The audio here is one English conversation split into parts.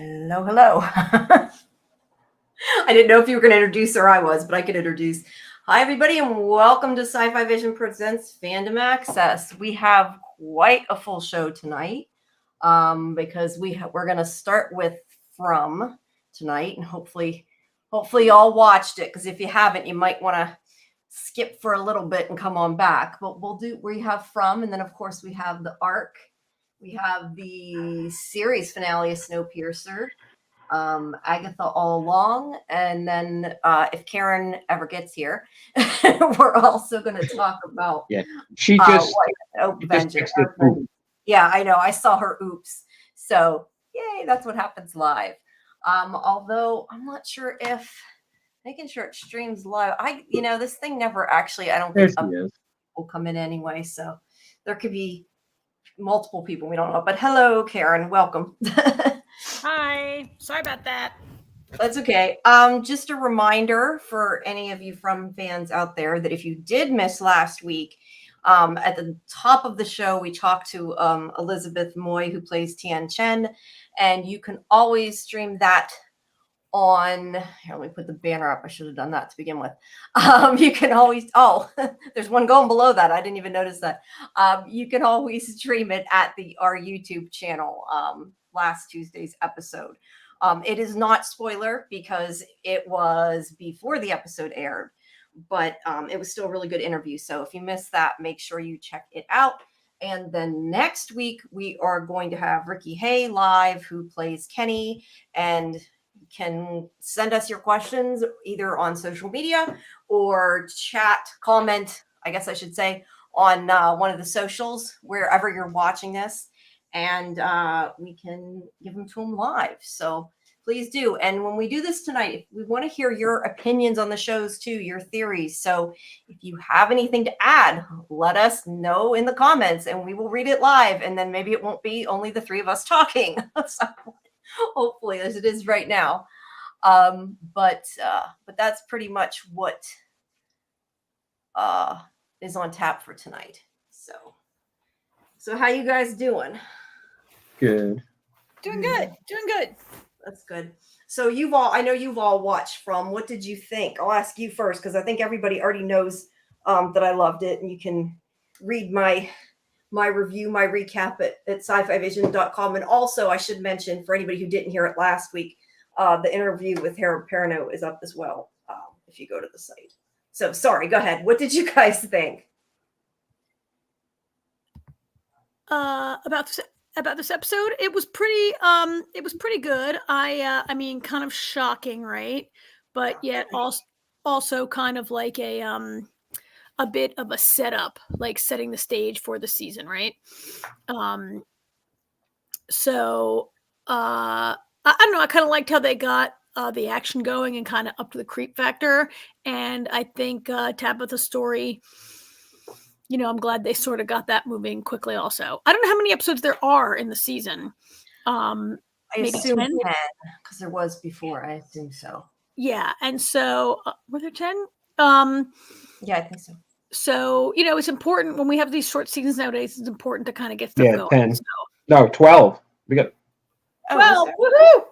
Hello, hello. I didn't know if you were going to introduce or I was, but I could introduce. Hi, everybody, and welcome to Sci-Fivision Presents Fandom Access. We have quite a full show tonight because we're going to start with From tonight, and hopefully you all watched it, because if you haven't, you might want to skip for a little bit and come on back. But we have From, and then of course we have the Arc. We have the series finale of Snowpiercer, Agatha All Along, and then if Karen ever gets here, we're also going to talk about she just Vengeance. Yeah, I know. I saw her oops. So yay, that's what happens live. Although I'm not sure if making sure it streams live. This thing never actually. I don't think will come in anyway. So there could be multiple people we don't know. But hello, Karen. Welcome. Hi. Sorry about that. That's okay. Just a reminder for any of you From fans out there that if you did miss last week, at the top of the show, we talked to Elizabeth Moy, who plays Tian Chen, and you can always stream that on, here, let me put the banner up. I should have done that to begin with. You can always, there's one going below that. I didn't even notice that. You can always stream it at our YouTube channel, last Tuesday's episode. It is not spoiler because it was before the episode aired, but it was still a really good interview. So if you missed that, make sure you check it out. And then next week, we are going to have Ricky Hay live, who plays Kenny, and you can send us your questions either on social media or comment, I guess I should say, on one of the socials, wherever you're watching this. And we can give them to them live. So please do. And when we do this tonight, we want to hear your opinions on the shows too, your theories. So if you have anything to add, let us know in the comments and we will read it live. And then maybe it won't be only the three of us talking. So, hopefully, as it is right now. But that's pretty much what is on tap for tonight. So how you guys doing? Good. Doing good. That's good. So I know you've all watched From. What did you think? I'll ask you first, because I think everybody already knows that I loved it, and you can read my review, my recap at scifivision.com. And also, I should mention, for anybody who didn't hear it last week, the interview with Harold Perrineau is up as well, if you go to the site. So sorry, go ahead. What did you guys think? About this episode, it was pretty good. I mean, kind of shocking, right? But yet also kind of like a bit of a setup, like setting the stage for the season, right? So I don't know. I kind of liked how they got the action going and kind of up to the creep factor. And I think Tabitha's story, I'm glad they sort of got that moving quickly also. I don't know how many episodes there are in the season. I assume 10, because there was before. I assume so. Yeah. And so, were there 10? Yeah, I think so. So, it's important when we have these short seasons nowadays, it's important to kind of get stuff going. 10. So. No, 12. We got 12. Woohoo!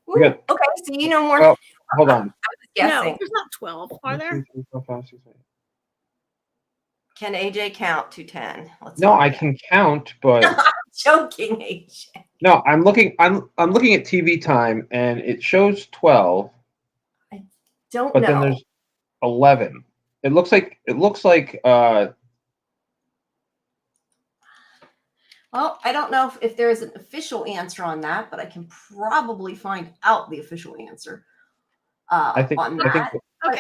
We got, okay, so you know more. Well, hold on. I was guessing. No, there's not 12, are there? 2, 3, 4, 5, 6, 8. Can AJ count to 10? No, I can count, but I'm joking, AJ. No, I'm looking at TV time, and it shows 12. I don't know. But then there's 11. It looks like. Well, I don't know if there is an official answer on that, but I can probably find out the official answer. I think. Okay.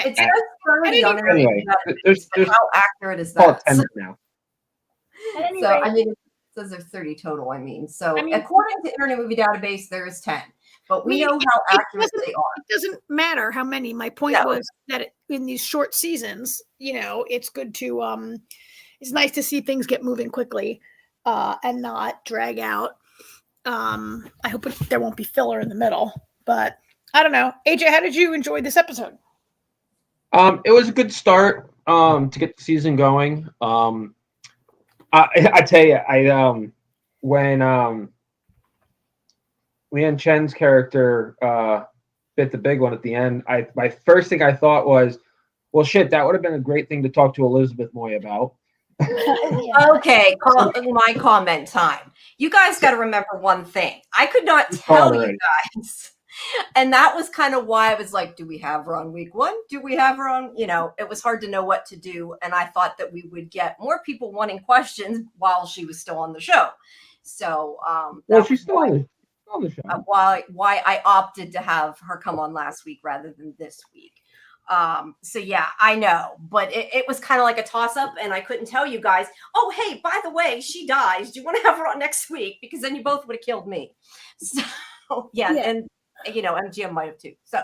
It says 30 on anyway, there's how accurate is that? 10 now. So I mean, it says there's 30 total. So according to Internet Movie Database, there is 10, but we know how accurate they are. It doesn't matter how many. My point was that in these short seasons, it's good to it's nice to see things get moving quickly and not drag out. I hope there won't be filler in the middle, but I don't know. AJ, how did you enjoy this episode? It was a good start to get the season going. I tell you, when Leanne Chen's character bit the big one at the end, my first thing I thought was, well, shit, that would have been a great thing to talk to Elizabeth Moy about. Okay, my comment time. You guys got to remember one thing. I could not tell you guys. And that was kind of why I was like, do we have her on week 1? Do we have her on? It was hard to know what to do. And I thought that we would get more people wanting questions while she was still on the show. So, well, she's still on the show. Why I opted to have her come on last week rather than this week. So yeah, I know, but it was kind of like a toss up, and I couldn't tell you guys, oh, hey, by the way, she dies. Do you want to have her on next week? Because then you both would have killed me. So yeah. And MGM might have too. So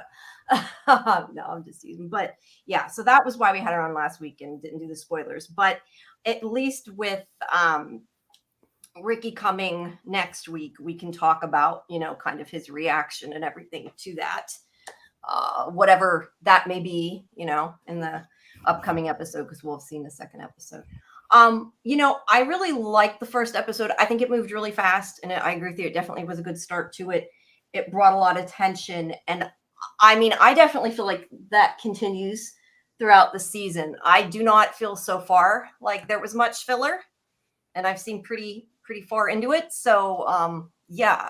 no, I'm just teasing. But yeah, so that was why we had her on last week and didn't do the spoilers. But at least with Ricky coming next week, we can talk about, kind of his reaction and everything to that. Whatever that may be, in the upcoming episode, because we'll have seen the second episode. I really liked the first episode. I think it moved really fast, and I agree with you. It definitely was a good start to it. It brought a lot of tension, and I mean, I definitely feel like that continues throughout the season. I do not feel so far like there was much filler, and I've seen pretty far into it. So, yeah,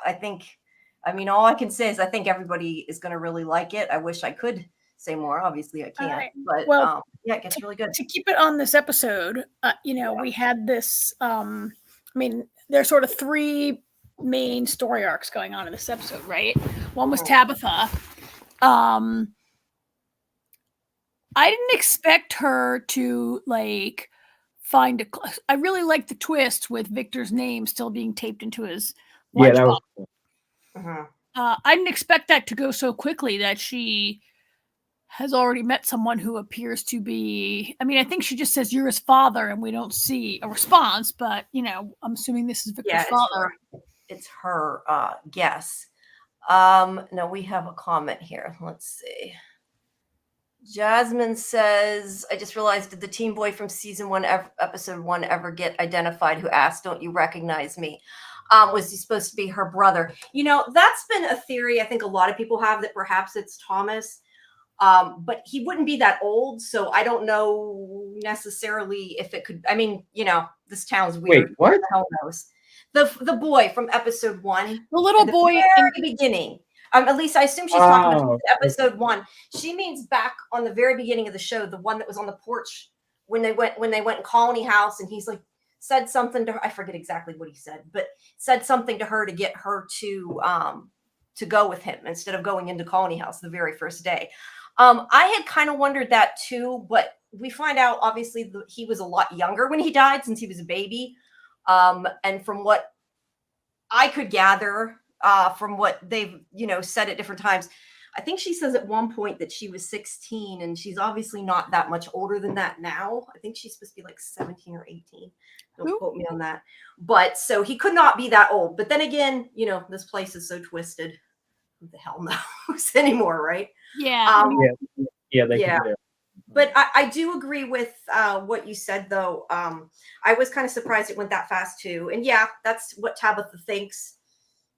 I mean, all I can say is I think everybody is going to really like it. I wish I could say more. Obviously, I can't. Right. But yeah, it gets really good. To keep it on this episode, we had this. I mean, there's sort of 3 main story arcs going on in this episode, right? One was Tabitha. I didn't expect her to find I really liked the twist with Victor's name still being taped into his lunchbox. Yeah, that was cool. I didn't expect that to go so quickly, that she has already met someone who appears to be, I mean, I think she just says, "You're his father," and we don't see a response, but, I'm assuming this is Victor's father. It's her guess. No, we have a comment here. Let's see. Jasmine says, I just realized, did the teen boy from season 1, episode 1 ever get identified who asked, "Don't you recognize me?" Was he supposed to be her brother? That's been a theory I think a lot of people have, that perhaps it's Thomas. But he wouldn't be that old, so I don't know necessarily if it could. I mean, this town's weird. Wait, what? Who the hell knows? The boy from episode 1. The little boy in the beginning. At least I assume she's talking about episode 1. She means back on the very beginning of the show, the one that was on the porch when they went in Colony House, and he's said something to her. I forget exactly what he said, but said something to her to get her to go with him instead of going into Colony House the very first day. I had kind of wondered that too, but we find out obviously he was a lot younger when he died, since he was a baby. And from what I could gather, from what they've, said at different times, I think she says at one point that she was 16, and she's obviously not that much older than that now. I think she's supposed to be 17 or 18. Don't quote me on that. But so he could not be that old. But then again, this place is so twisted. Who the hell knows anymore, right? Yeah. Yeah. But I do agree with what you said, though. I was kind of surprised it went that fast too. And yeah, that's what Tabitha thinks.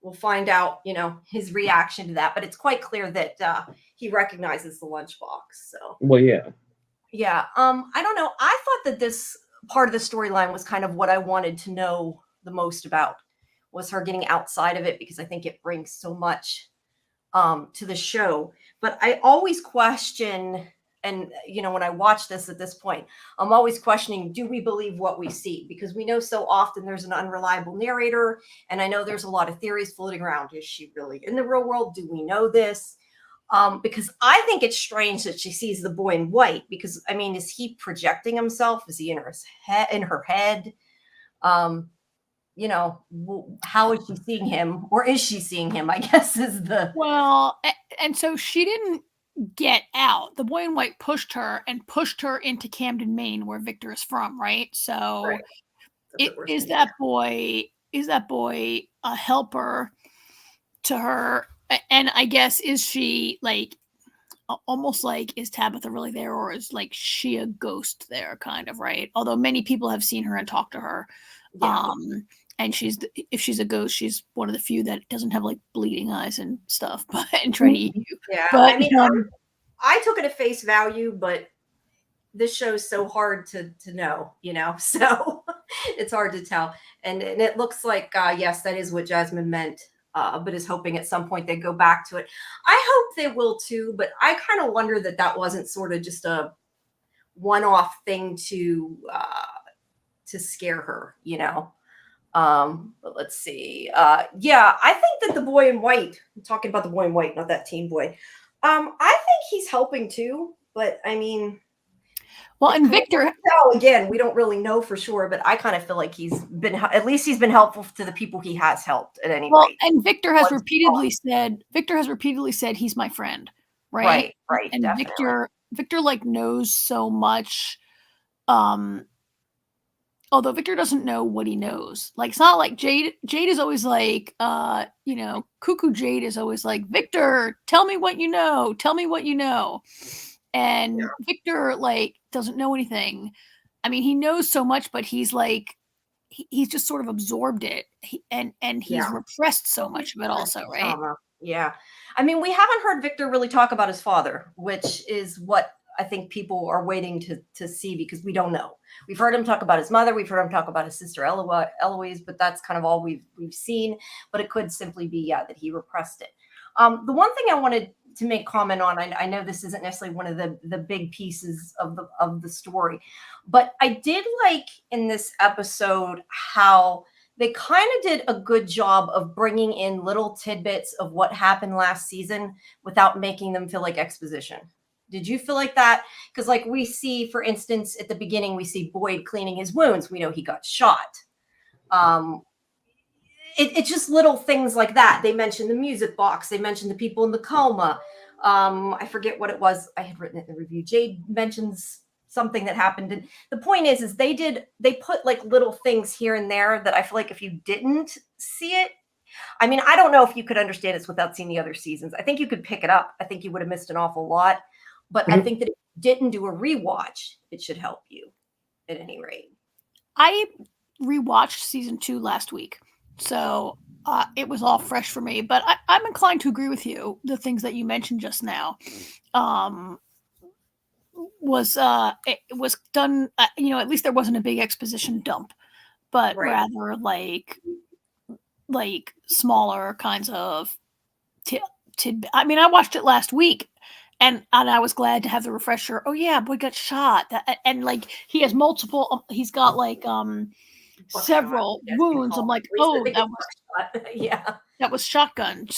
We'll find out, his reaction to that. But it's quite clear that he recognizes the lunchbox. So. Well, yeah. Yeah. I don't know. I thought that this part of the storyline was kind of what I wanted to know the most about, was her getting outside of it, because I think it brings so much to the show. But I always question, and when I watch this at this point, I'm always questioning, do we believe what we see? Because we know so often there's an unreliable narrator, and I know there's a lot of theories floating around. Is she really in the real world? Do we know this? Because I think it's strange that she sees the boy in white, because I mean, is he projecting himself? Is he in her head? How is she seeing him, or is she seeing him? I guess is the and so she didn't get out. The boy in white pushed her into Camden, Maine, where Victor is from, right? So right. Is that boy a helper to her? And I guess, is she almost is Tabitha really there, or is she a ghost there, kind of, right? Although many people have seen her and talked to her. Yeah. and if she's a ghost, she's one of the few that doesn't have like bleeding eyes and stuff, but and trying to eat you. Yeah, But I mean, I took it at face value, but this show's so hard to know, so it's hard to tell. And it looks like, yes, that is what Jasmine meant, but is hoping at some point they go back to it. I hope they will too, but I kind of wonder that wasn't sort of just a one-off thing to scare her, But let's see. Yeah, I think that the boy in white, I'm talking about the boy in white, not that teen boy. I think he's helping too, but I mean, well, and Victor, again, we don't really know for sure, but I kind of feel like he's been helpful to the people he has helped at any rate. And Victor has repeatedly said he's my friend, right? Right. And definitely. Victor like knows so much. Although Victor doesn't know what he knows. Like, it's not like Jade is always like, Cuckoo Jade is always like, Victor, tell me what you know. Tell me what you know. And Victor, like, doesn't know anything. I mean, he knows so much, but he's like, he's just sort of absorbed it. And he's repressed so much of it also, right? Yeah. I mean, we haven't heard Victor really talk about his father, which is what I think people are waiting to see, because we don't know. We've heard him talk about his mother. We've heard him talk about his sister Eloise, but that's kind of all we've seen. But it could simply be, that he repressed it. The one thing I wanted to make comment on, I know this isn't necessarily one of the big pieces of the story, but I did like in this episode how they kind of did a good job of bringing in little tidbits of what happened last season without making them feel like exposition. Did you feel like that? Because like we see, for instance, at the beginning, we see Boyd cleaning his wounds. We know he got shot. It's just little things like that. They mentioned the music box. They mentioned the people in the coma. I forget what it was. I had written it in the review. Jade mentions something that happened. And the point is they put like little things here and there that I feel like if you didn't see it, I mean, I don't know if you could understand this without seeing the other seasons. I think you could pick it up. I think you would have missed an awful lot. But I think that if you didn't do a rewatch, it should help you at any rate. I rewatched season 2 last week, so it was all fresh for me. But I'm inclined to agree with you. The things that you mentioned just now was it was done. At least there wasn't a big exposition dump, but rather like smaller kinds of tidbit. I mean, I watched it last week. And I was glad to have the refresher. Oh yeah, boy got shot. And like he has multiple. He's got like several wounds. I'm like, oh, that was that was shotgun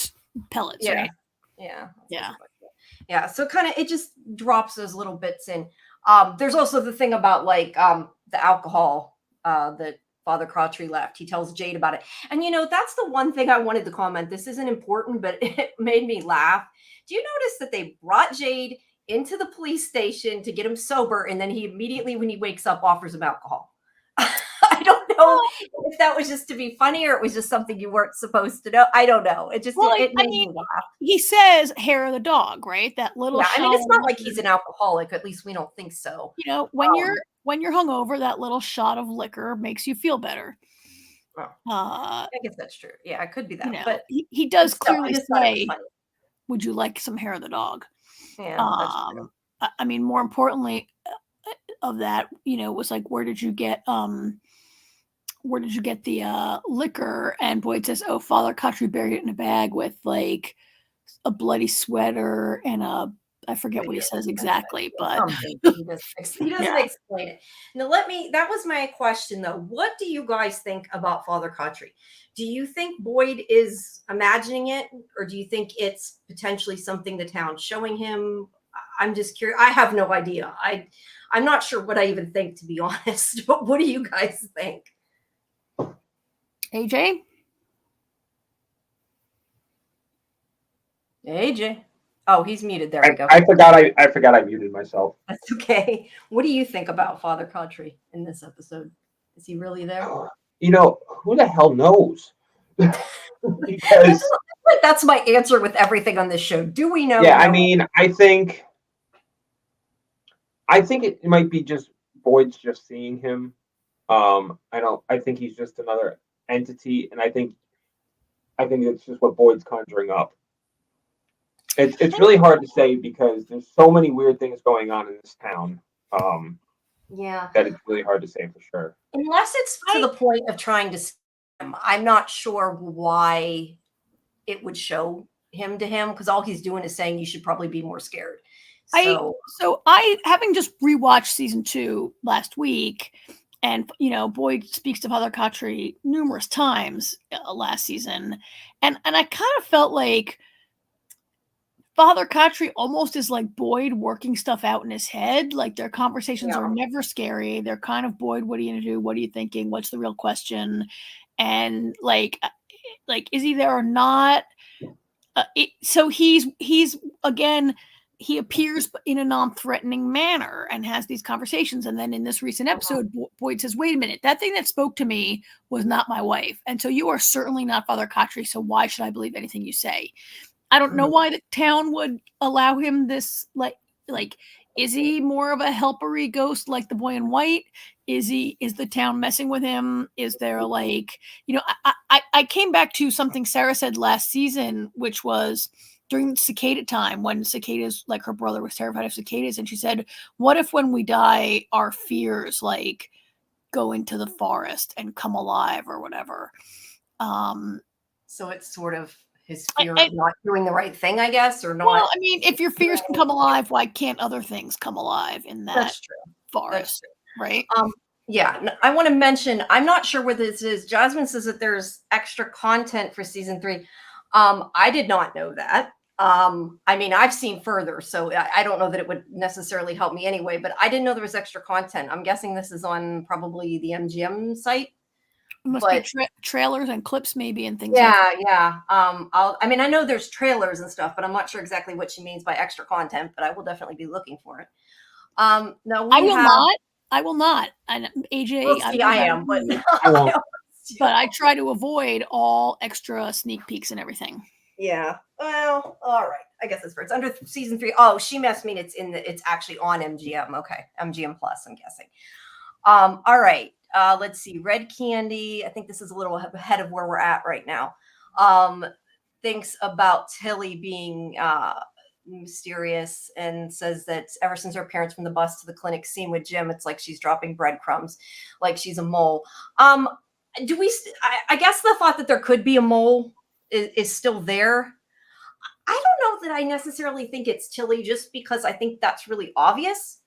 pellets, right? Yeah. So kind of it just drops those little bits in. There's also the thing about like the alcohol that Father Crottree left. He tells Jade about it. And that's the one thing I wanted to comment. This isn't important, but it made me laugh. Do you notice that they brought Jade into the police station to get him sober, and then he immediately, when he wakes up, offers him alcohol? I don't know if that was just to be funny or it was just something you weren't supposed to know. I don't know. It just it made me laugh. He says hair of the dog, right? That little. Yeah, I mean, it's not like he's an alcoholic. At least we don't think so. When you're hungover, that little shot of liquor makes you feel better. I guess that's true. Yeah, it could be that. But he does clearly say, would you like some hair of the dog? Yeah, that's true. I mean, more importantly of that, was like, where did you get the liquor? And Boyd says, oh, Father Crottree buried it in a bag with like a bloody sweater and I forget what he says exactly, but he doesn't explain it. Now that was my question though. What do you guys think about Father Crottree? Do you think Boyd is imagining it, or do you think it's potentially something the town's showing him? I'm just curious. I have no idea. I'm not sure what I even think, to be honest. But what do you guys think? AJ? AJ? Oh, he's muted. There we go. I forgot I muted myself. That's okay. What do you think about Father Crottree in this episode? Is he really there? Who the hell knows? Because that's my answer with everything on this show. Do we know? Yeah, I mean, I think it might be just Boyd's just seeing him. I think he's just another entity, and I think it's just what Boyd's conjuring up. It's really hard to say because there's so many weird things going on in this town. Yeah. That it's really hard to say for sure. Unless it's to the point of trying to scare him, I'm not sure why it would show him to him, because all he's doing is saying you should probably be more scared. So I having just rewatched season 2 last week, and Boyd speaks to Father Khatri numerous times last season, and I kind of felt like Father Khatri almost is like Boyd working stuff out in his head. Like their conversations are never scary. They're kind of, Boyd, what are you gonna do? What are you thinking? What's the real question? And like is he there or not? So he's again, he appears in a non-threatening manner and has these conversations. And then in this recent episode, Boyd says, wait a minute, that thing that spoke to me was not my wife. And so you are certainly not Father Khatri. So why should I believe anything you say? I don't know why the town would allow him this, like, is he more of a helpery ghost like the boy in white? Is the town messing with him? Is there I came back to something Sarah said last season, which was during cicada time, when cicadas, like her brother was terrified of cicadas. And she said, what if when we die, our fears like go into the forest and come alive or whatever? So it's sort of his fear of not doing the right thing, I guess, or not. Well, I mean, if your fears can come alive, why can't other things come alive in that forest? Right? Yeah, I want to mention, I'm not sure what this is. Jasmine says that there's extra content for season 3. I did not know that. I mean, I've seen further, so I don't know that it would necessarily help me anyway, but I didn't know there was extra content. I'm guessing this is on probably the MGM site. Must be trailers and clips maybe and things. Yeah. I know there's trailers and stuff, but I'm not sure exactly what she means by extra content, but I will definitely be looking for it. No, I will not. And AJ, well, see, I am, but I won't. But I try to avoid all extra sneak peeks and everything. Yeah. Well, all right. I guess it's under season 3. Oh, she must mean it's actually on MGM. Okay. MGM Plus, I'm guessing. All right. Let's see. Red Candy. I think this is a little ahead of where we're at right now. Thinks about Tilly being mysterious and says that ever since her parents from the bus to the clinic scene with Jim, it's like she's dropping breadcrumbs, like she's a mole. I guess the thought that there could be a mole is still there. I don't know that I necessarily think it's Tilly, just because I think that's really obvious.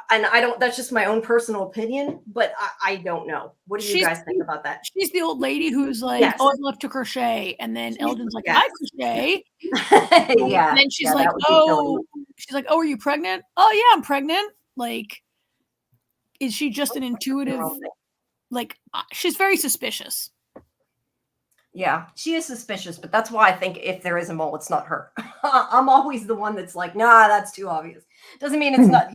And that's just my own personal opinion, but I don't know. What do you guys think about that? She's the old lady who's like, I love to crochet. And then Elgin's like, I crochet. Yeah. And then she's like, oh, are you pregnant? Oh yeah, I'm pregnant. Like, is she just an intuitive, like, she's very suspicious. Yeah, she is suspicious, but that's why I think if there is a mole, it's not her. I'm always the one that's like, nah, that's too obvious. Doesn't mean it's not,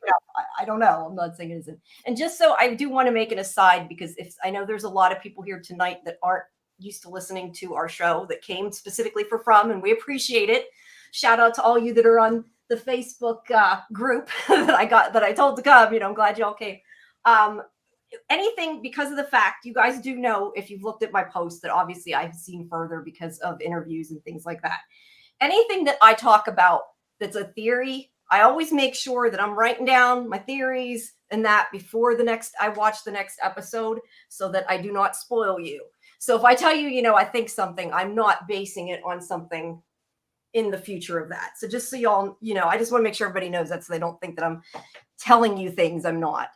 I don't know. I'm not saying it isn't. And just so I do want to make an aside, because if I know there's a lot of people here tonight that aren't used to listening to our show that came specifically for From, and we appreciate it. Shout out to all you that are on the Facebook group that I told to come. I'm glad y'all came. Anything, because of the fact you guys do know, if you've looked at my posts, that obviously I've seen further because of interviews and things like that. Anything that I talk about that's a theory, I always make sure that I'm writing down my theories and that before I watch the next episode, so that I do not spoil you. So if I tell you, I think something, I'm not basing it on something in the future of that. So just so y'all, I just want to make sure everybody knows that, so they don't think that I'm telling you things I'm not.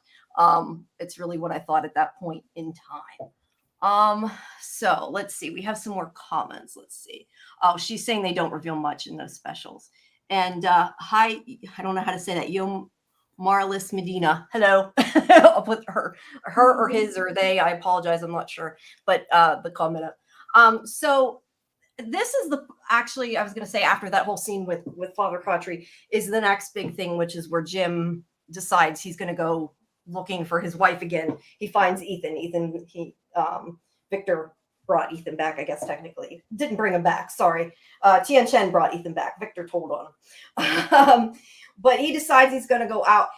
It's really what I thought at that point in time. So let's see. We have some more comments. Let's see. Oh, she's saying they don't reveal much in those specials. And hi, I don't know how to say that. Yo, Marlis Medina. Hello. I'll put her or his or they. I apologize. I'm not sure. But the comment up. So this is actually, I was going to say, after that whole scene with Father Khatri is the next big thing, which is where Jim decides he's going to go looking for his wife again. He finds Ethan. Victor brought Ethan back, I guess technically. Didn't bring him back, sorry. Tian Chen brought Ethan back. Victor told on him. But he decides he's going to go out.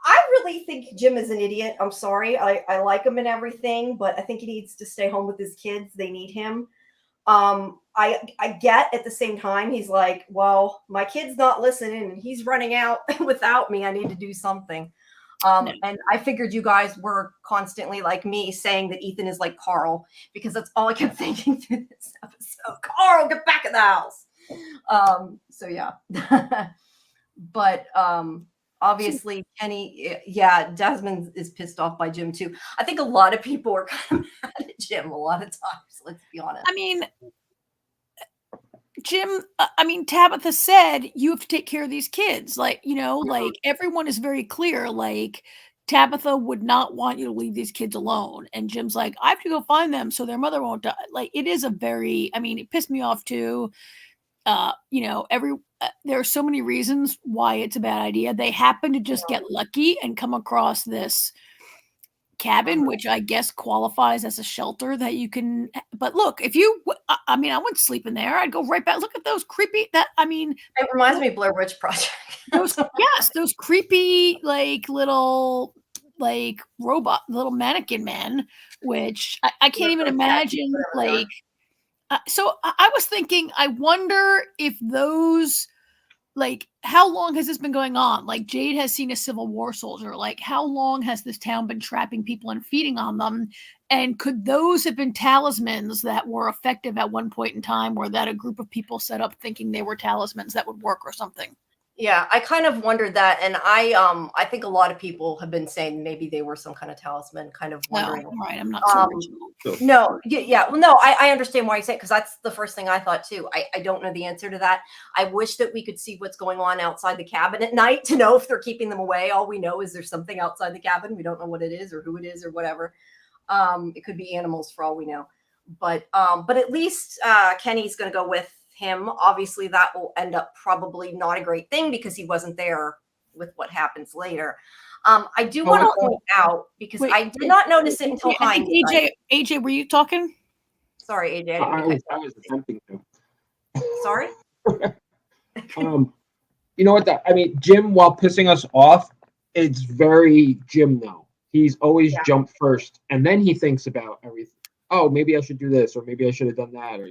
I really think Jim is an idiot. I'm sorry. I like him and everything, but I think he needs to stay home with his kids. They need him. I get at the same time, he's like, well, my kid's not listening and he's running out without me. I need to do something. And I figured you guys were constantly like me saying that Ethan is like Carl, because that's all I kept thinking through this episode. Carl, get back in the house. So yeah. But obviously Kenny, yeah, Desmond is pissed off by Jim too. I think a lot of people are kind of mad at Jim a lot of times, let's be honest. I mean, Jim, Tabitha said you have to take care of these kids. Like, like everyone is very clear. Like, Tabitha would not want you to leave these kids alone. And Jim's like, I have to go find them so their mother won't die. Like, it is a very, it pissed me off too. There are so many reasons why it's a bad idea. They happen to just get lucky and come across this cabin, which I guess qualifies as a shelter that you can. But look, if you, I wouldn't sleep in there. I'd go right back. Look at those creepy. It reminds me of Blair Witch Project. those creepy little robot, little mannequin men, which I can't even imagine. So I was thinking, I wonder if those, how long has this been going on? Like, Jade has seen a Civil War soldier. Like, how long has this town been trapping people and feeding on them? And could those have been talismans that were effective at one point in time, or that a group of people set up thinking they were talismans that would work or something? Yeah, I kind of wondered that, and I think a lot of people have been saying maybe they were some kind of talisman, kind of wondering. No, right, I'm not so original. No, yeah, well, no, I understand why you say it, because that's the first thing I thought too. I don't know the answer to that. I wish that we could see what's going on outside the cabin at night to know if they're keeping them away. All we know is there's something outside the cabin. We don't know what it is or who it is or whatever. It could be animals for all we know. But at least Kenny's going to go with him. Obviously that will end up probably not a great thing because he wasn't there with what happens later. I do want to point out, because I did not notice it until hindsight. AJ, were you talking? Sorry, AJ. I was attempting to. Sorry? You know what? Jim, while pissing us off, it's very Jim though. He's always jumped first, and then he thinks about everything. Oh, maybe I should do this, or maybe I should have done that, or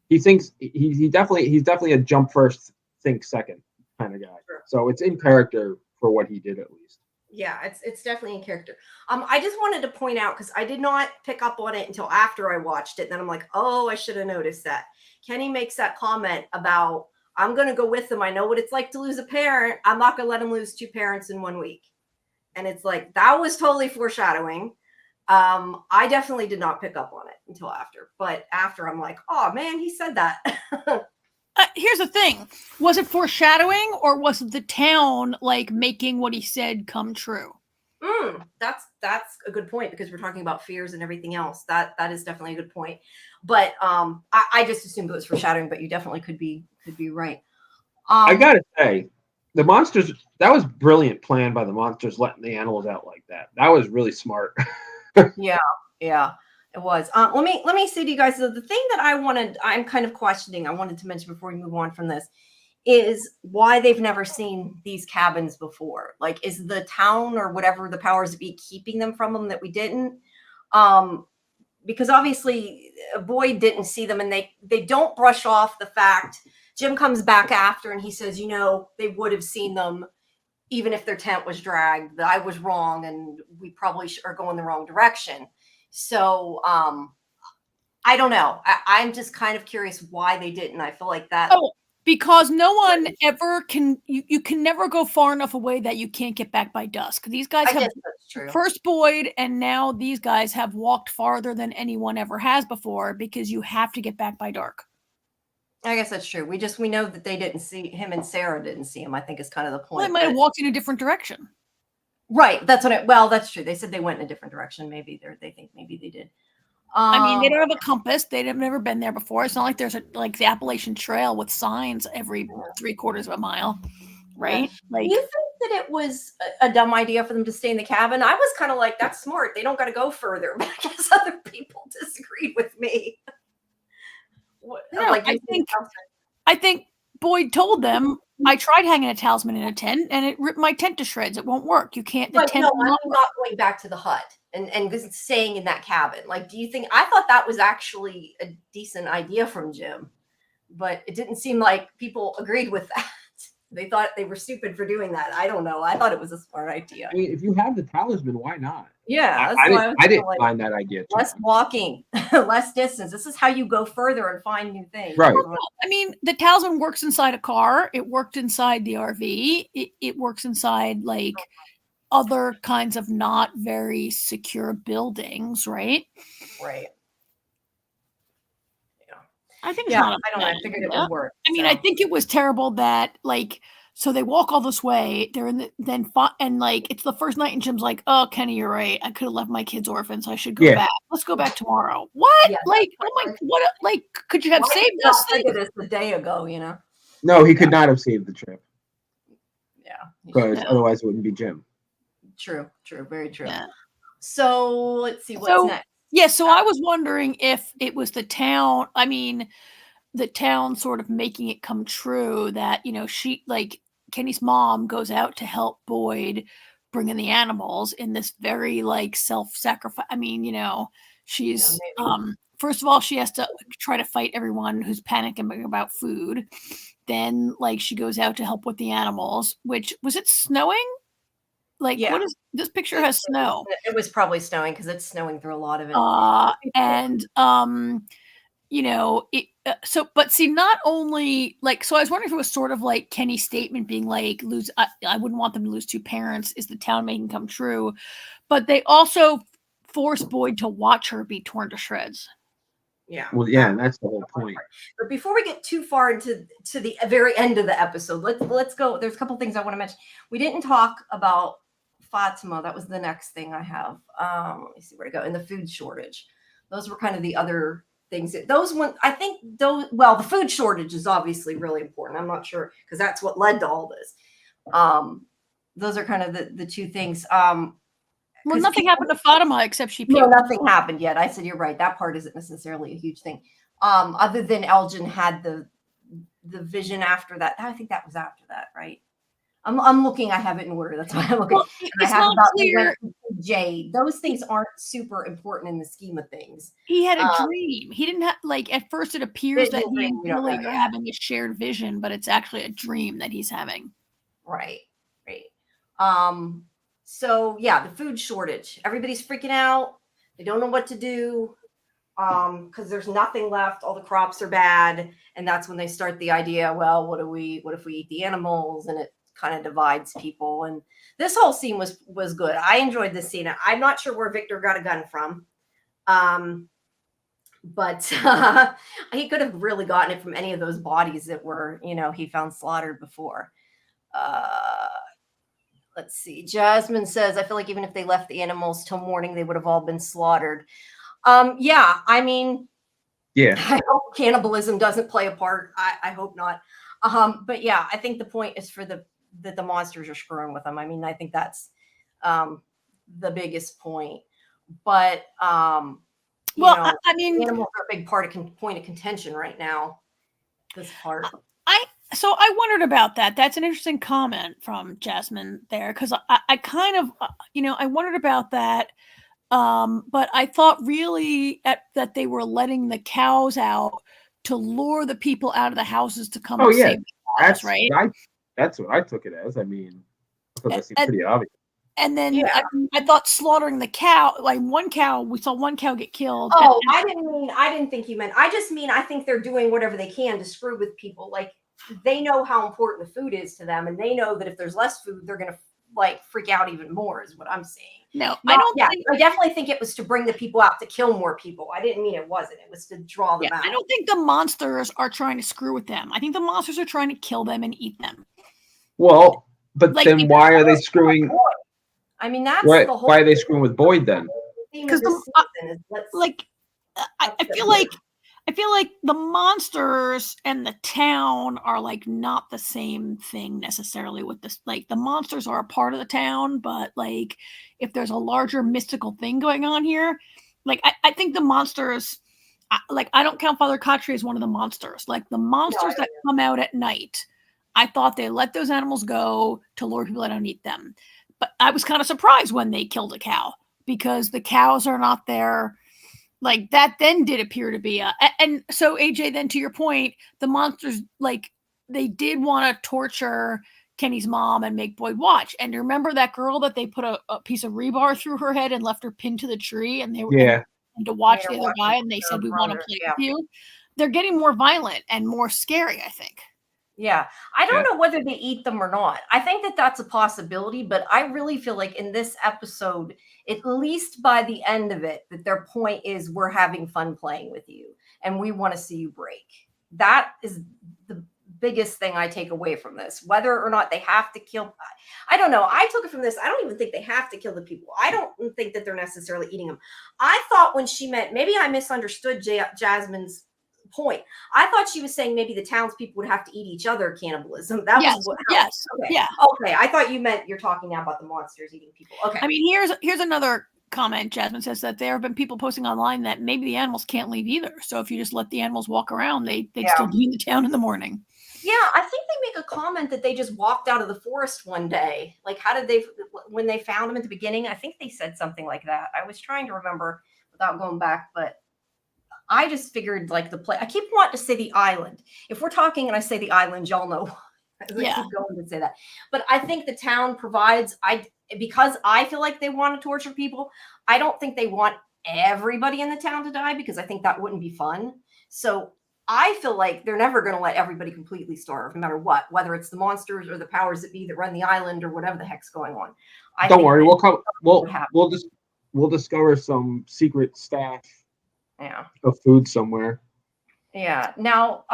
he thinks he's definitely a jump first, think second kind of guy. Sure. So it's in character for what he did, at least. Yeah, it's definitely in character. I just wanted to point out, because I did not pick up on it until after I watched it. And then I'm like, oh, I should have noticed that. Kenny makes that comment about, I'm going to go with him. I know what it's like to lose a parent. I'm not going to let him lose 2 parents in 1 week. And it's like, that was totally foreshadowing. I definitely did not pick up on it until after. But after, I'm like, oh, man, he said that. Here's the thing. Was it foreshadowing, or was it the town making what he said come true? That's a good point, because we're talking about fears and everything else. That is definitely a good point. But I just assumed it was foreshadowing, but you definitely could be right. I gotta say, the monsters, that was brilliant plan by the monsters, letting the animals out like that. That was really smart. Yeah, it was. Let me say to you guys, the thing that I'm kind of questioning, I wanted to mention before we move on from this, is why they've never seen these cabins before. Like, is the town or whatever the powers that be keeping them from them that we didn't? Because obviously Boyd didn't see them, and they don't brush off the fact. Jim comes back after and he says, they would have seen them even if their tent was dragged. That I was wrong, and we probably are going the wrong direction. So I don't know. I'm just kind of curious why they didn't. I feel like that. Oh, because no one ever can. You can never go far enough away that you can't get back by dusk. These guys have first Boyd, and now these guys have walked farther than anyone ever has before, because you have to get back by dark. I guess that's true. We know that they didn't see him, and Sarah didn't see him, I think is kind of the point. Well, they might have walked in a different direction. Right. That's that's true. They said they went in a different direction. Maybe they think maybe they did. They don't have a compass. They've never been there before. It's not like there's the Appalachian Trail with signs every 3/4 of a mile, right? Do you think that it was a dumb idea for them to stay in the cabin? I was kind of like, that's smart. They don't got to go further. But I guess other people disagreed with me. No, I think Boyd told them, I tried hanging a talisman in a tent, and it ripped my tent to shreds. It won't work. You can't. The But tent no, will I'm not not going back to the hut and staying in that cabin. Like, do you think I thought that was actually a decent idea from Jim? But it didn't seem like people agreed with that. They thought they were stupid for doing that. I don't know. I thought it was a smart idea. I mean, if you have the talisman, why not? Yeah, that's I why didn't, was I didn't like, find that idea too less much. walking, less distance. This is how you go further and find new things. Right. I mean, the talisman works inside a car. It worked inside the RV. It works inside like other kinds of not very secure buildings, right? Right. I think it's Yeah, not. I don't know. I figured it would work. I mean, I think it was terrible that like, so they walk all this way. They're in the and like it's the first night, and Jim's like, "Oh, Kenny, you're right. I could have left my kids orphans. I should go back. Let's go back tomorrow." What? Yeah, like, oh my, what? Like, could you have saved us? Figured this a day ago, you know. No, he could not have saved the trip. Yeah, because otherwise it wouldn't be Jim. True, very true. Yeah. So let's see what's next. Yeah, so I was wondering if it was the town. I mean, the town sort of making it come true that, you know, she like Kenny's mom goes out to help Boyd bring in the animals in this very like self-sacrifice. I mean, you know, she's first of all, she has to try to fight everyone who's panicking about food. Then like she goes out to help with the animals, which was it snowing? Like, what is this picture has snow? It was probably snowing because it's snowing through a lot of it. And you know, but see, not only like, so I was wondering if it was sort of like Kenny's statement being like, I wouldn't want them to lose two parents. Is the town making come true? But they also force Boyd to watch her be torn to shreds. Yeah. Well, yeah, that's the whole point. But before we get too far into the very end of the episode, let's go. There's a couple things I want to mention. We didn't talk about Fatima. That was the next thing I have. Let me see where to go. And the food shortage. Those were kind of the other things. The food shortage is obviously really important. I'm not sure because that's what led to all this. Those are kind of the two things. Well, nothing happened to Fatima except she. No, nothing happened yet. I said you're right. That part isn't necessarily a huge thing. Other than Elgin had the vision after that. I think that was after that, right? I'm looking. I have it in order. That's why I'm looking. Well, I have about clear. Jade. Those things aren't super important in the scheme of things. He had a dream. He didn't have like at first. It appears that he and Billy are having a shared vision, but it's actually a dream that he's having. Right. So yeah, the food shortage. Everybody's freaking out. They don't know what to do because there's nothing left. All the crops are bad, and that's when they start the idea. Well, what if we eat the animals? And it kind of divides people. And this whole scene was good. I enjoyed this scene. I'm not sure where Victor got a gun from, but he could have really gotten it from any of those bodies that were, he found slaughtered before. Let's see. Jasmine says, I feel like even if they left the animals till morning, they would have all been slaughtered. Yeah, I mean, yeah. I hope cannibalism doesn't play a part. I hope not. But yeah, I think the point is that the monsters are screwing with them. I mean, I think that's the biggest point. But I mean, animals are a big point of contention right now. This part. So I wondered about that. That's an interesting comment from Jasmine there, because I kind of, I wondered about that. But I thought really that they were letting the cows out to lure the people out of the houses to come and save the cows, right? That's what I took it as. I mean, that seems pretty obvious. And then I thought slaughtering the cow, like we saw one cow get killed. Oh, I didn't think you meant. I just mean I think they're doing whatever they can to screw with people. Like, they know how important the food is to them, and they know that if there's less food, they're gonna freak out even more. Is what I'm saying. No, I don't. Yeah, I definitely think it was to bring the people out to kill more people. I didn't mean it wasn't. It was to draw them out. I don't think the monsters are trying to screw with them. I think the monsters are trying to kill them and eat them. Well, but then why are they screwing? I mean, that's the whole. Why are they screwing with Boyd then? Because I feel like the monsters and the town are like not the same thing necessarily with this. Like, the monsters are a part of the town, but like if there's a larger mystical thing going on here, like I think the monsters, I don't count Father Khatri as one of the monsters. Like the monsters that come out at night I thought they let those animals go to lure people that don't eat them. But I was kind of surprised when they killed a cow because the cows are not there. Like that then did appear to be and so AJ, then to your point, the monsters, like they did want to torture Kenny's mom and make Boyd watch. And remember that girl that they put a piece of rebar through her head and left her pinned to the tree, and they were and to watch the other guy, and they said, we want to play with you. They're getting more violent and more scary, I think. Yeah. I don't know whether they eat them or not. I think that that's a possibility, but I really feel like in this episode, at least by the end of it, that their point is we're having fun playing with you and we want to see you break. That is the biggest thing I take away from this. Whether or not they have to kill, I don't know. I took it from this. I don't even think they have to kill the people. I don't think that they're necessarily eating them. I thought when she meant, maybe I misunderstood Jasmine's point. I thought she was saying maybe the townspeople would have to eat each other, cannibalism. That was what. Yes. Okay. Yeah. Okay. I thought you meant you're talking now about the monsters eating people. Okay. I mean, here's another comment. Jasmine says that there have been people posting online that maybe the animals can't leave either. So if you just let the animals walk around, they'd still be in the town in the morning. Yeah, I think they make a comment that they just walked out of the forest one day. Like, how did they, when they found them at the beginning? I think they said something like that. I was trying to remember without going back, but I just figured like the play. I keep wanting to say the island. If we're talking and I say the island, y'all know. I keep going to say that. But I think the town provides. Because I feel like they want to torture people. I don't think they want everybody in the town to die because I think that wouldn't be fun. So I feel like they're never going to let everybody completely starve, no matter what, whether it's the monsters or the powers that be that run the island or whatever the heck's going on. Don't worry, we'll discover some secret stash. Yeah. Of food somewhere. Yeah. Now,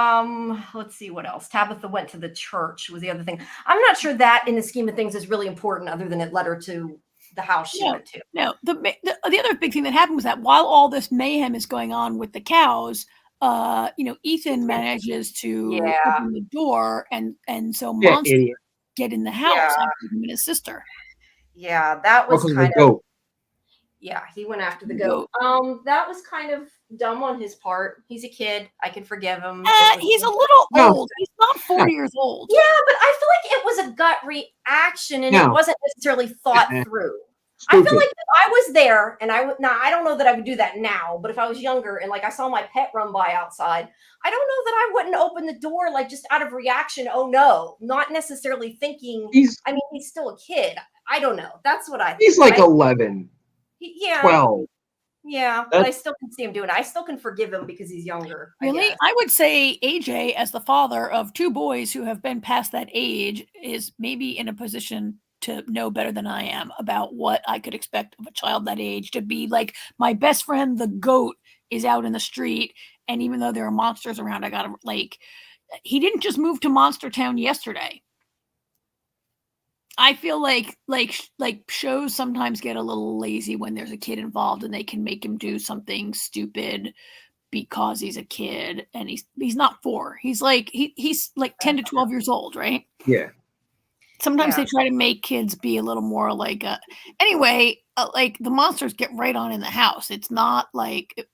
let's see what else. Tabitha went to the church was the other thing. I'm not sure that in the scheme of things is really important other than it led her to the house she went to. No, the other big thing that happened was that while all this mayhem is going on with the cows, Ethan manages to open the door and so monsters get in the house after him and his sister. Yeah, that was kind of yeah, he went after the goat. That was kind of dumb on his part. He's a kid. I can forgive him. He's a little old. He's not 4 years old. Yeah, but I feel like it was a gut reaction and it wasn't necessarily thought through. Stupid. I feel like if I was there and I don't know that I would do that now, but if I was younger and like I saw my pet run by outside, I don't know that I wouldn't open the door like just out of reaction. Oh no, not necessarily thinking. He's still a kid. I don't know. That's what I think. He's like 11. 12. Yeah, but I still can see him doing it. I still can forgive him because he's younger. Really? I would say AJ, as the father of two boys who have been past that age, is maybe in a position to know better than I am about what I could expect of a child that age to be like. My best friend, the goat, is out in the street, and even though there are monsters around, I gotta he didn't just move to Monster Town yesterday. I feel like shows sometimes get a little lazy when there's a kid involved and they can make him do something stupid because he's a kid and he's not 4. He's like 10 to 12 years old, right? Yeah. Sometimes they try to make kids be a little more like anyway, like the monsters get right on in the house. It's not like,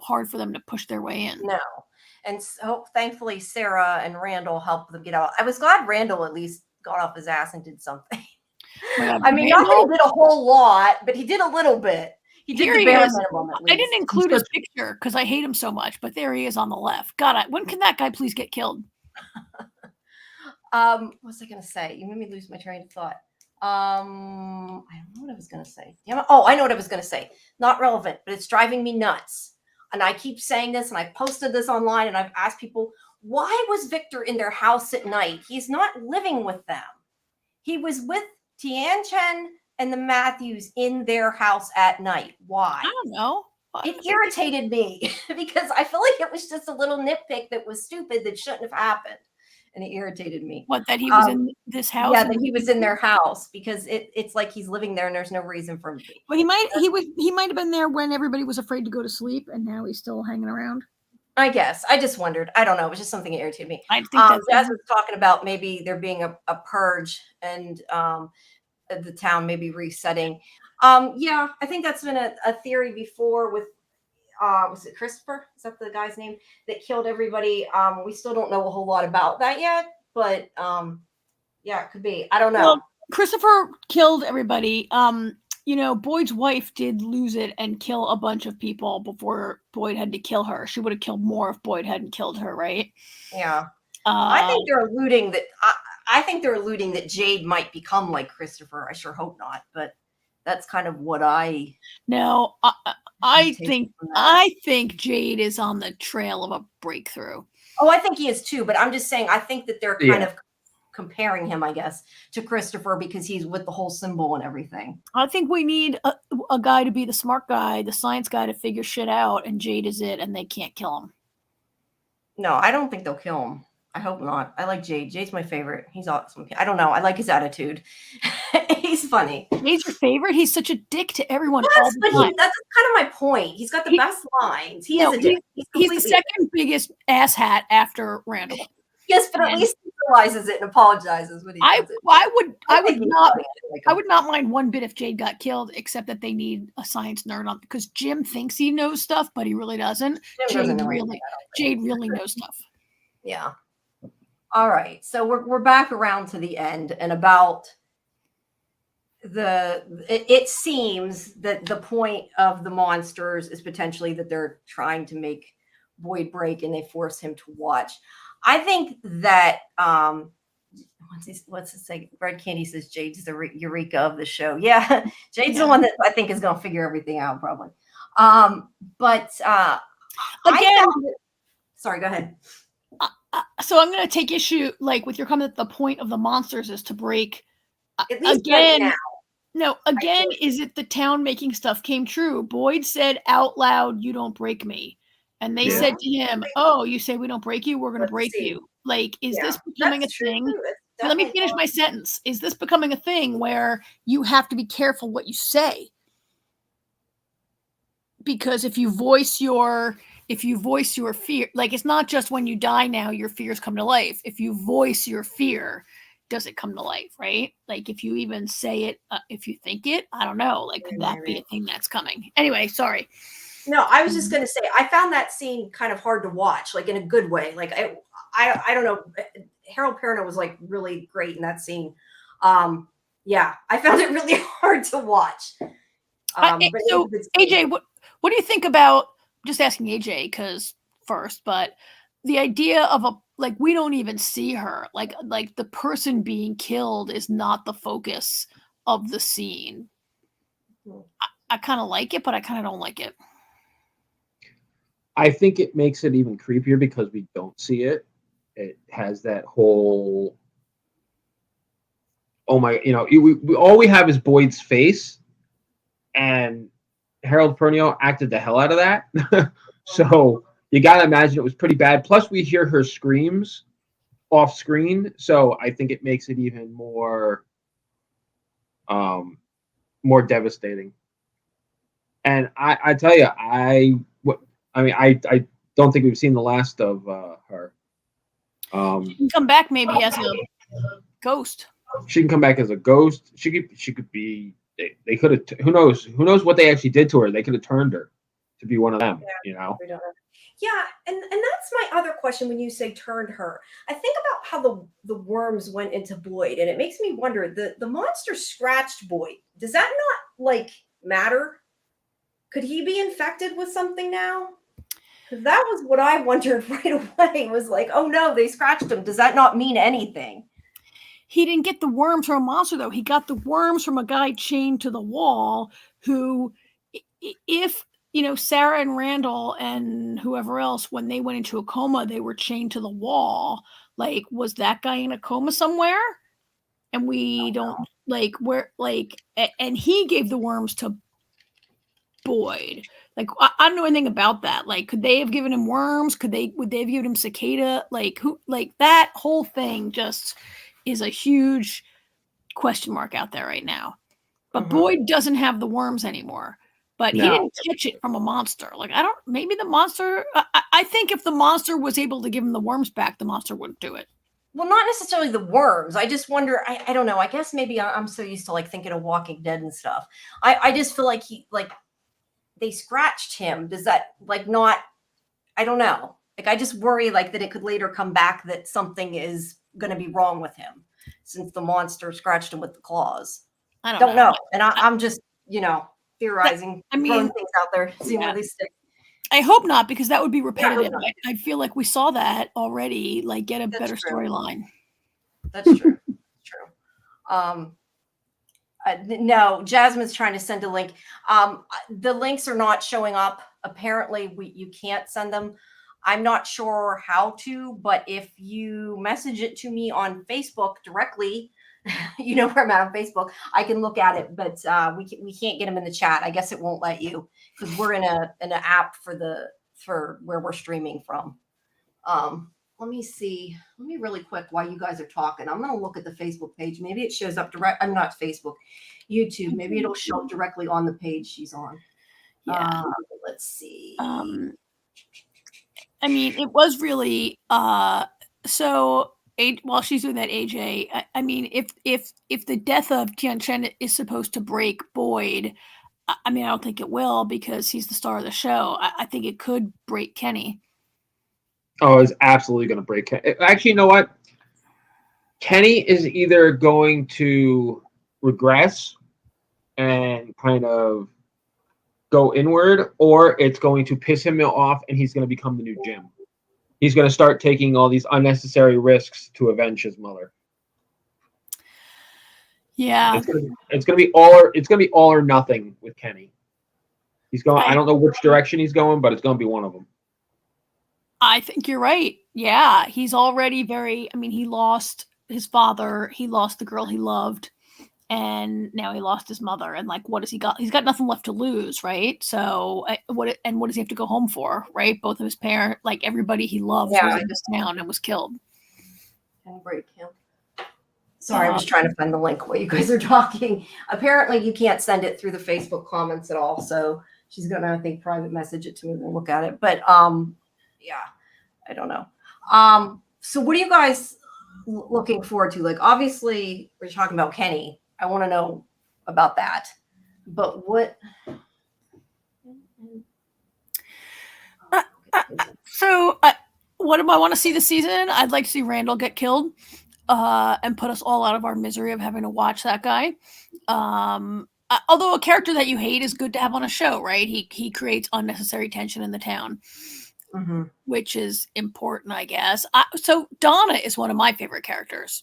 hard for them to push their way in. No. And so thankfully Sarah and Randall helped them get out. I was glad Randall at least got off his ass and did something. I mean, not that he did a whole lot, but he did a little bit. He did the bare minimum at least. I didn't include his picture because I hate him so much, but there he is on the left. God, when can that guy please get killed? What was I going to say? You made me lose my train of thought. I don't know what I was going to say. Oh, I know what I was going to say. Not relevant, but it's driving me nuts. And I keep saying this, and I posted this online, and I've asked people, why was Victor in their house at night? He's not living with them. He was with Tian Chen and the Matthews in their house at night. Why? I don't know. It irritated me because I feel like it was just a little nitpick that was stupid that shouldn't have happened. And it irritated me. What, that he was in this house? Yeah, that he was in their house because it's like he's living there and there's no reason for him to be. But he might have been there when everybody was afraid to go to sleep, and now he's still hanging around. I guess. I just wondered. I don't know. It was just something that irritated me. I think Jazz was talking about maybe there being a purge and the town maybe resetting. Yeah, I think that's been a theory before with was it Christopher? Is that the guy's name that killed everybody? We still don't know a whole lot about that yet. but yeah, it could be. I don't know. Well, Christopher killed everybody. Boyd's wife did lose it and kill a bunch of people before Boyd had to kill her. She would have killed more if Boyd hadn't killed her, right? Yeah. I think they're alluding that I think they're alluding that Jade might become like Christopher. I sure hope not, but that's kind of what I No, I think Jade is on the trail of a breakthrough. Oh, I think he is too, but I'm just saying I think that they're kind of comparing him, I guess, to Christopher because he's with the whole symbol and everything. I think we need a guy to be the smart guy, the science guy to figure shit out, and Jade is it, and they can't kill him. No, I don't think they'll kill him. I hope not. I like Jade. Jade's my favorite. He's awesome. I don't know. I like his attitude. He's funny. Jade's your favorite? He's such a dick to everyone. Yes, but that's kind of my point. He's got the best lines. He is a dick. He's the second biggest asshat after Randall. Yes, but at least he realizes it and apologizes when he does it. I would not mind one bit if Jade got killed, except that they need a science nerd on because Jim thinks he knows stuff, but he really doesn't. Jade really knows stuff. Yeah. All right. So we're back around to the end and about it seems that the point of the monsters is potentially that they're trying to make Boyd break and they force him to watch. I think that what's it say? Red Candy says Jade's the Eureka of the show. Yeah, Jade's the one that I think is going to figure everything out probably. Sorry, go ahead. So I'm going to take issue with your comment that the point of the monsters is to break. At least again, right now. Is it the town making stuff came true? Boyd said out loud, "You don't break me." And they said to him, "Oh, you say we don't break you? We're going to break you." Is this becoming a thing? Let me finish my sentence. Is this becoming a thing where you have to be careful what you say? Because if you voice your fear, it's not just when you die now, your fears come to life. If you voice your fear, does it come to life, right? If you even say it, if you think it, I don't know. Could that be a thing that's coming? Anyway, sorry. No, I was just going to say, I found that scene kind of hard to watch, in a good way. I don't know. Harold Perrineau was really great in that scene. Yeah, I found it really hard to watch. So AJ, what do you think about, just asking AJ but the idea of we don't even see her, the person being killed is not the focus of the scene. I kind of like it, but I kind of don't like it. I think it makes it even creepier because we don't see it. It has that whole, all we have is Boyd's face, and Harold Perrineau acted the hell out of that. So you got to imagine it was pretty bad. Plus, we hear her screams off screen, so I think it makes it even more, more devastating. And I tell you, I don't think we've seen the last of her. She can come back maybe as a ghost. She can come back as a ghost. She could be. They could have. Who knows? Who knows what they actually did to her? They could have turned her to be one of them. We don't know. Yeah, and that's my other question when you say turned her. I think about how the worms went into Boyd, and it makes me wonder, the monster scratched Boyd. Does that not matter? Could he be infected with something now? Because that was what I wondered right away, was oh no, they scratched him. Does that not mean anything? He didn't get the worms from a monster, though. He got the worms from a guy chained to the wall who, if, Sarah and Randall and whoever else, when they went into a coma, they were chained to the wall. Was that guy in a coma somewhere? And we don't, and he gave the worms to Boyd. I don't know anything about that. Could they have given him worms? Would they have given him cicada? That whole thing just is a huge question mark out there right now. But Boyd doesn't have the worms anymore. But he didn't catch it from a monster. Maybe the monster, I think if the monster was able to give him the worms back, the monster wouldn't do it. Well, not necessarily the worms. I just wonder, I don't know. I guess maybe I'm so used to thinking of Walking Dead and stuff. I just feel like they scratched him. Does that not, I don't know. I just worry that it could later come back that something is going to be wrong with him since the monster scratched him with the claws. I Don't know. And I'm just, theorizing, I mean, throwing things out there, seeing where they stick. I hope not, because that would be repetitive. Yeah, I feel like we saw that already. Like, get a better storyline. That's true. True. No, Jasmine's trying to send a link. The links are not showing up. Apparently, you can't send them. I'm not sure how to, but if you message it to me on Facebook directly, you know where I'm at on Facebook, I can look at it, but we can't get them in the chat. I guess it won't let you because we're in an app for where we're streaming from. Let me see. Let me really quick while you guys are talking. I'm going to look at the Facebook page. Maybe it shows up direct. I'm not Facebook, YouTube. Maybe it'll show up directly on the page she's on. Yeah. Let's see. I mean, it was really so. While she's doing that, AJ. I mean, if the death of Tian Chen is supposed to break Boyd, I mean, I don't think it will because he's the star of the show. I think it could break Kenny. Oh, it's absolutely going to break Kenny. Actually, you know what? Kenny is either going to regress and kind of go inward, or it's going to piss him off and he's going to become the new Jim. He's going to start taking all these unnecessary risks to avenge his mother. Yeah, it's going to be all or nothing with Kenny. He's going. I don't know which direction he's going, but it's going to be one of them. I think you're right. Yeah, he's already very. I mean, he lost his father. He lost the girl he loved, and now he lost his mother. And like, what has he got? He's got nothing left to lose, right? So, what does he have to go home for? Right? Both of his parents, like everybody he loved, was in this town and was killed. And break him. Sorry, I was trying to find the link while you guys are talking. Apparently, you can't send it through the Facebook comments at all. So she's gonna, I think, private message it to me and we'll look at it. But yeah, I don't know. So what are you guys looking forward to? Like, obviously, we're talking about Kenny. I want to know about that. But what? What do I want to see this season? I'd like to see Randall get killed. And put us all out of our misery of having to watch that guy. Although a character that you hate is good to have on a show, right? He creates unnecessary tension in the town, which is important, I guess. So Donna is one of my favorite characters.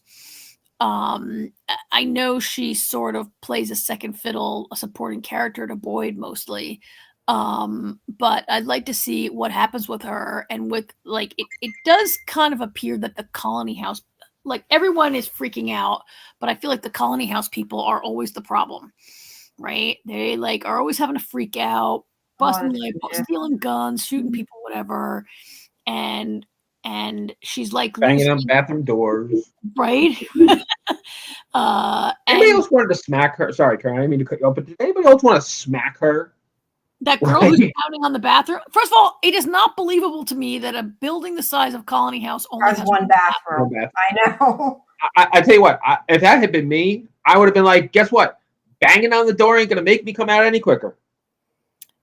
I know she sort of plays a second fiddle, a supporting character to Boyd mostly. But I'd like to see what happens with her. And with like, it does kind of appear that the Colony House, like everyone is freaking out, but I feel like the Colony House people are always the problem, right? They like are always having to freak out, busting stealing guns, shooting people, whatever. And she's like banging on bathroom doors, right? Anybody else wanted to smack her? Sorry, Karen, I didn't mean to cut you off, but did anybody else want to smack her? That girl who's pounding on the bathroom. First of all, it is not believable to me that a building the size of Colony House only has one bathroom. I know. I tell you what, if that had been me, I would have been like, guess what? Banging on the door ain't going to make me come out any quicker.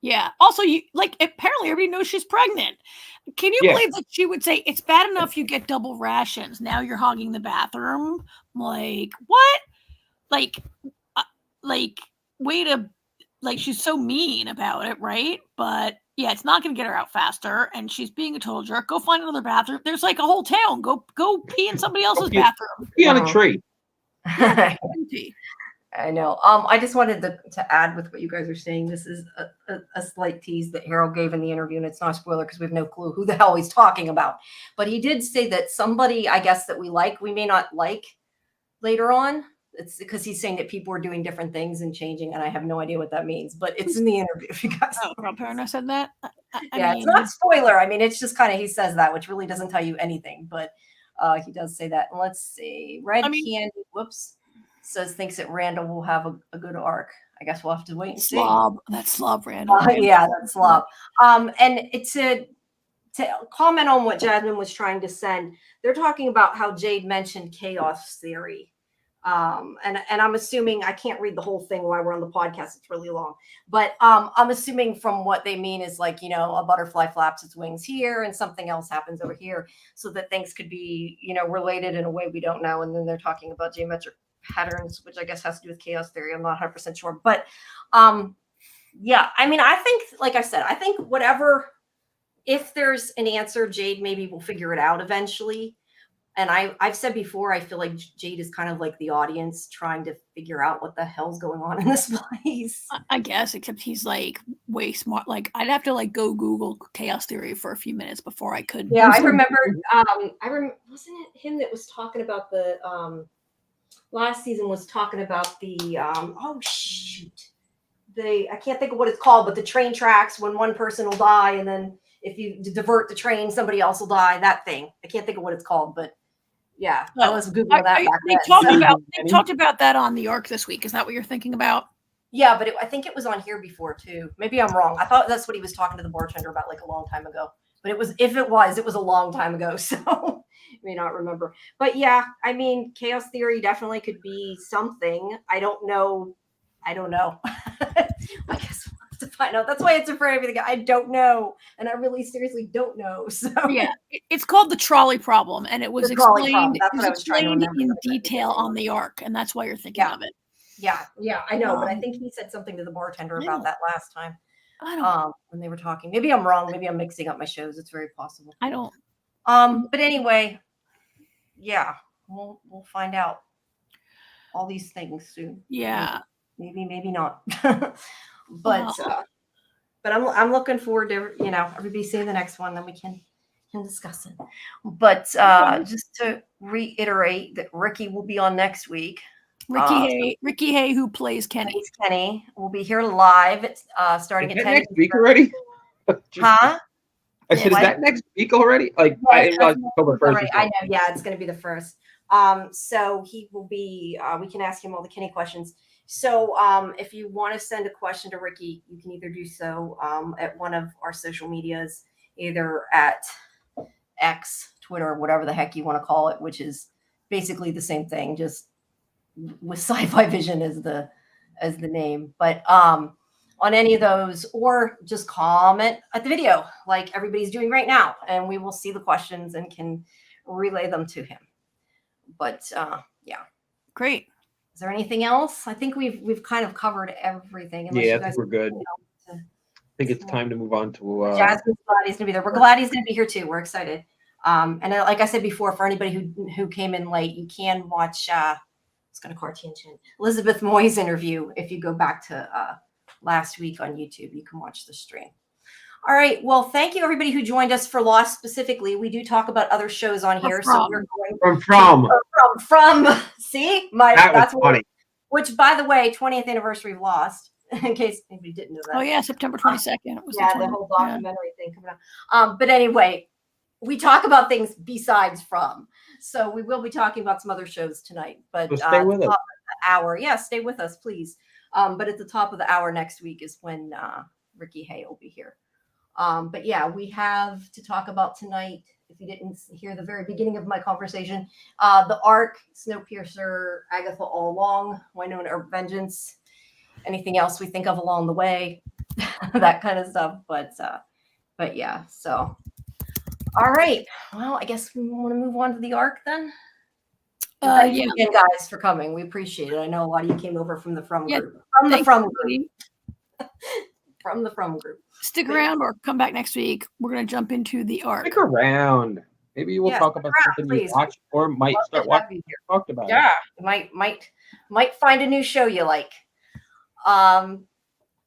Yeah. Also, apparently everybody knows she's pregnant. Can you believe that she would say, it's bad enough you get double rations. Now you're hogging the bathroom. Like, what? Like, way to... Like, she's so mean about it, right? But yeah, it's not going to get her out faster, and she's being a total jerk. Go find another bathroom. There's like a whole town. Go pee in somebody else's bathroom. Pee on a tree. I know. I just wanted to add with what you guys are saying. This is a slight tease that Harold gave in the interview, and it's not a spoiler because we have no clue who the hell he's talking about. But he did say that somebody, I guess, that we may not like later on. It's because he's saying that people are doing different things and changing, and I have no idea what that means, but it's in the interview. If you guys, Rob Perrin said that. I mean, it's not spoiler. I mean, it's just kind of he says that, which really doesn't tell you anything, but he does say that. And let's see, Candy. Whoops, thinks that Randall will have a good arc. I guess we'll have to wait and see. That's slob, Randall. Yeah, that's slob. And to comment on what Jasmine was trying to send, they're talking about how Jade mentioned chaos theory. And I'm assuming I can't read the whole thing while we're on the podcast. It's really long, but I'm assuming from what they mean is like, a butterfly flaps its wings here and something else happens over here, so that things could be, related in a way we don't know. And then they're talking about geometric patterns, which I guess has to do with chaos theory. I'm not 100% sure, but yeah, I mean, I think, like I said, I think if there's an answer, Jade maybe will figure it out eventually. And I've said before, I feel like Jade is kind of like the audience trying to figure out what the hell's going on in this place. I guess, except he's like way smart. Like I'd have to like go Google chaos theory for a few minutes before I could. Yeah, I remember. Wasn't it him that was talking about the last season was talking about the oh shoot, I can't think of what it's called, but the train tracks when one person will die, and then if you divert the train, somebody else will die. That thing. I can't think of what it's called, but yeah, I was Googling that back then. They talked about that on the Arc this week. Is that what you're thinking about? Yeah, but I think it was on here before too. Maybe I'm wrong. I thought that's what he was talking to the bartender about like a long time ago. But if it was a long time ago. So I may not remember. But yeah, I mean, chaos theory definitely could be something. I don't know. I guess we'll have to find out. That's why it's for everything. I don't know. And I really seriously don't know. So yeah, it's called the trolley problem. And it was explained in detail on the Arc. And that's why you're thinking of it. Yeah, I know. But I think he said something to the bartender about that last time. I don't when they were talking. Maybe I'm wrong. Maybe I'm mixing up my shows. It's very possible. I don't. But anyway, yeah, we'll find out all these things soon. Yeah. Maybe not. But I'm looking forward to everybody seeing the next one, then we can discuss it. But just to reiterate that Ricky will be on next week. Ricky Hay, who plays Kenny. Kenny will be here live starting at 10 next week already. Huh? I said, is that next week already? Like, yeah, I didn't realize October 1st. I know. Yeah, it's going to be the 1st. So he will be. We can ask him all the Kenny questions. So if you want to send a question to Ricky, you can either do so at one of our social medias, either at X, Twitter, whatever the heck you want to call it, which is basically the same thing, just with Sci-Fivision as the name. But on any of those, or just comment at the video like everybody's doing right now, and we will see the questions and can relay them to him. But yeah, great. Is there anything else? I think we've kind of covered everything. Yeah, I think we're good. I think it's time to move on to Jasmine's glad he's gonna be there. We're glad he's gonna be here too. We're excited. And like I said before, for anybody who came in late, you can watch it's gonna tangent Elizabeth Moy's interview. If you go back to last week on YouTube, you can watch the stream. All right. Well, thank you everybody who joined us for Lost specifically. We do talk about other shows on here. So we're going from see that's funny. Which, by the way, 20th anniversary of Lost. In case anybody didn't know that. Oh yeah, September 22nd. It was the whole documentary thing coming out. But anyway, we talk about things besides from. So we will be talking about some other shows tonight. But so stay with us. Top of the hour, stay with us, please. But at the top of the hour next week is when Ricky Hay will be here. But yeah, we have to talk about tonight. If you didn't hear the very beginning of my conversation, the Arc, Snowpiercer, Agatha All Along, Wynonna Earp Vengeance, anything else we think of along the way, that kind of stuff. But yeah, so all right. Well, I guess we want to move on to the Arc then. Thank you again, guys, for coming. We appreciate it. I know a lot of you came over from the From group. From the From group. Stick around or come back next week. We're going to jump into the Arc. Stick around. Maybe we'll talk about something you watch or might start watching. Talked about it. Might find a new show you like.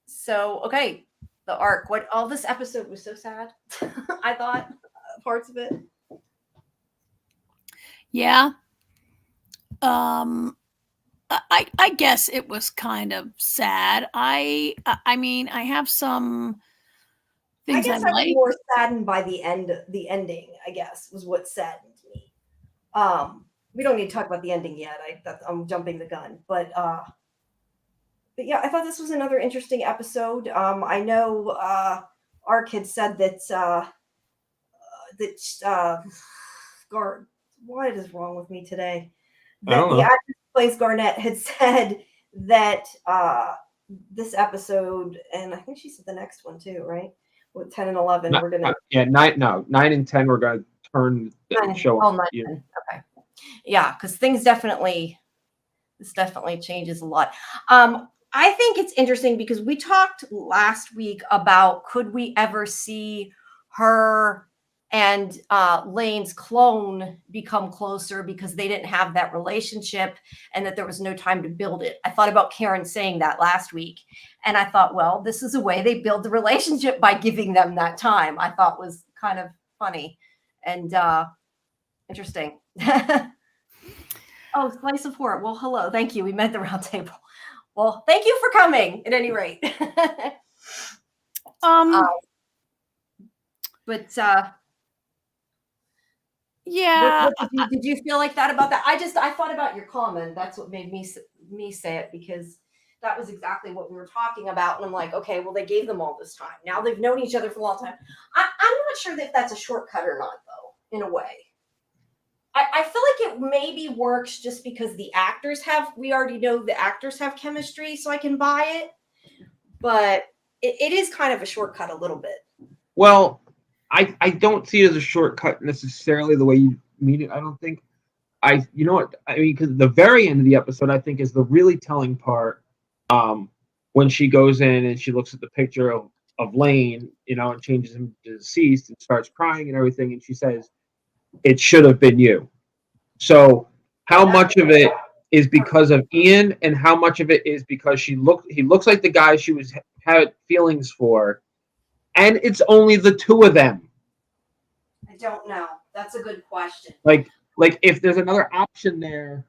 So okay, the Arc. What all this episode was so sad. I thought parts of it. Yeah. I guess it was kind of sad. I mean, I have some things I guess I was more saddened by the ending, I guess, was what saddened me. We don't need to talk about the ending yet. I'm jumping the gun, but yeah, I thought this was another interesting episode. I know Arc had said that God, what is wrong with me today? That the actress plays Garnett, had said that this episode, and I think she said the next one too, right? With 10 and 11, we're gonna 9 and 10, we're gonna turn the show. Oh, 9 and 10. Okay, yeah, because this definitely changes a lot. I think it's interesting because we talked last week about could we ever see her and Lane's clone become closer because they didn't have that relationship and that there was no time to build it. I thought about Karen saying that last week, and I thought, well, this is a way they build the relationship by giving them that time. I thought was kind of funny and interesting. Oh, slice of horror. Well, hello. Thank you. We met at the round table. Well, thank you for coming at any rate. Yeah. Did you feel like that about that? I thought about your comment. That's what made me say it, because that was exactly what we were talking about. And I'm like, okay, well, they gave them all this time. Now they've known each other for a long time. I'm not sure if that's a shortcut or not, though, in a way. I feel like it maybe works just because we already know the actors have chemistry, so I can buy it. But it is kind of a shortcut a little bit. Well, I don't see it as a shortcut necessarily the way you mean it. I don't think. You know what? I mean, because the very end of the episode, I think, is the really telling part. When she goes in and she looks at the picture of Lane, and changes him to deceased and starts crying and everything, and she says, "It should have been you." So, how much of it is because of Ian, and how much of it is because he looks like the guy she had feelings for, and it's only the two of them. I don't know. That's a good question. Like if there's another option there,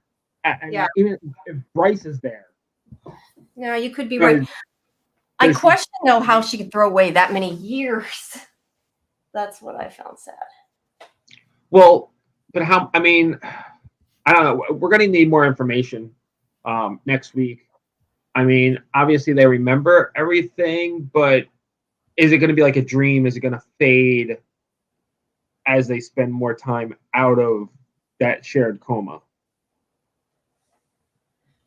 and even if Bryce is there. No, you could be right. I question though how she could throw away that many years. That's what I found sad. Well, but how? I mean, I don't know. We're going to need more information next week. I mean, obviously they remember everything, but is it going to be like a dream? Is it going to fade as they spend more time out of that shared coma?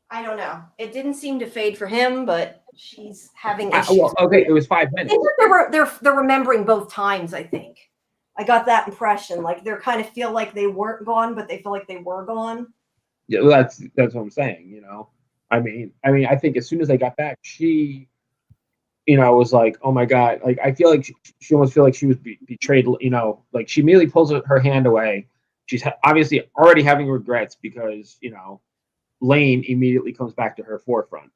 I don't know. It didn't seem to fade for him, but she's having issues. Well, okay, it was 5 minutes. They're remembering both times, I think. I got that impression. Like they're kind of feel like they weren't gone, but they feel like they were gone. Yeah, well, that's what I'm saying. I mean, I think as soon as they got back, she, was like, oh my god. Like I feel like she almost feel like she was betrayed. Like she immediately pulls her hand away. She's obviously already having regrets because Lane immediately comes back to her forefront.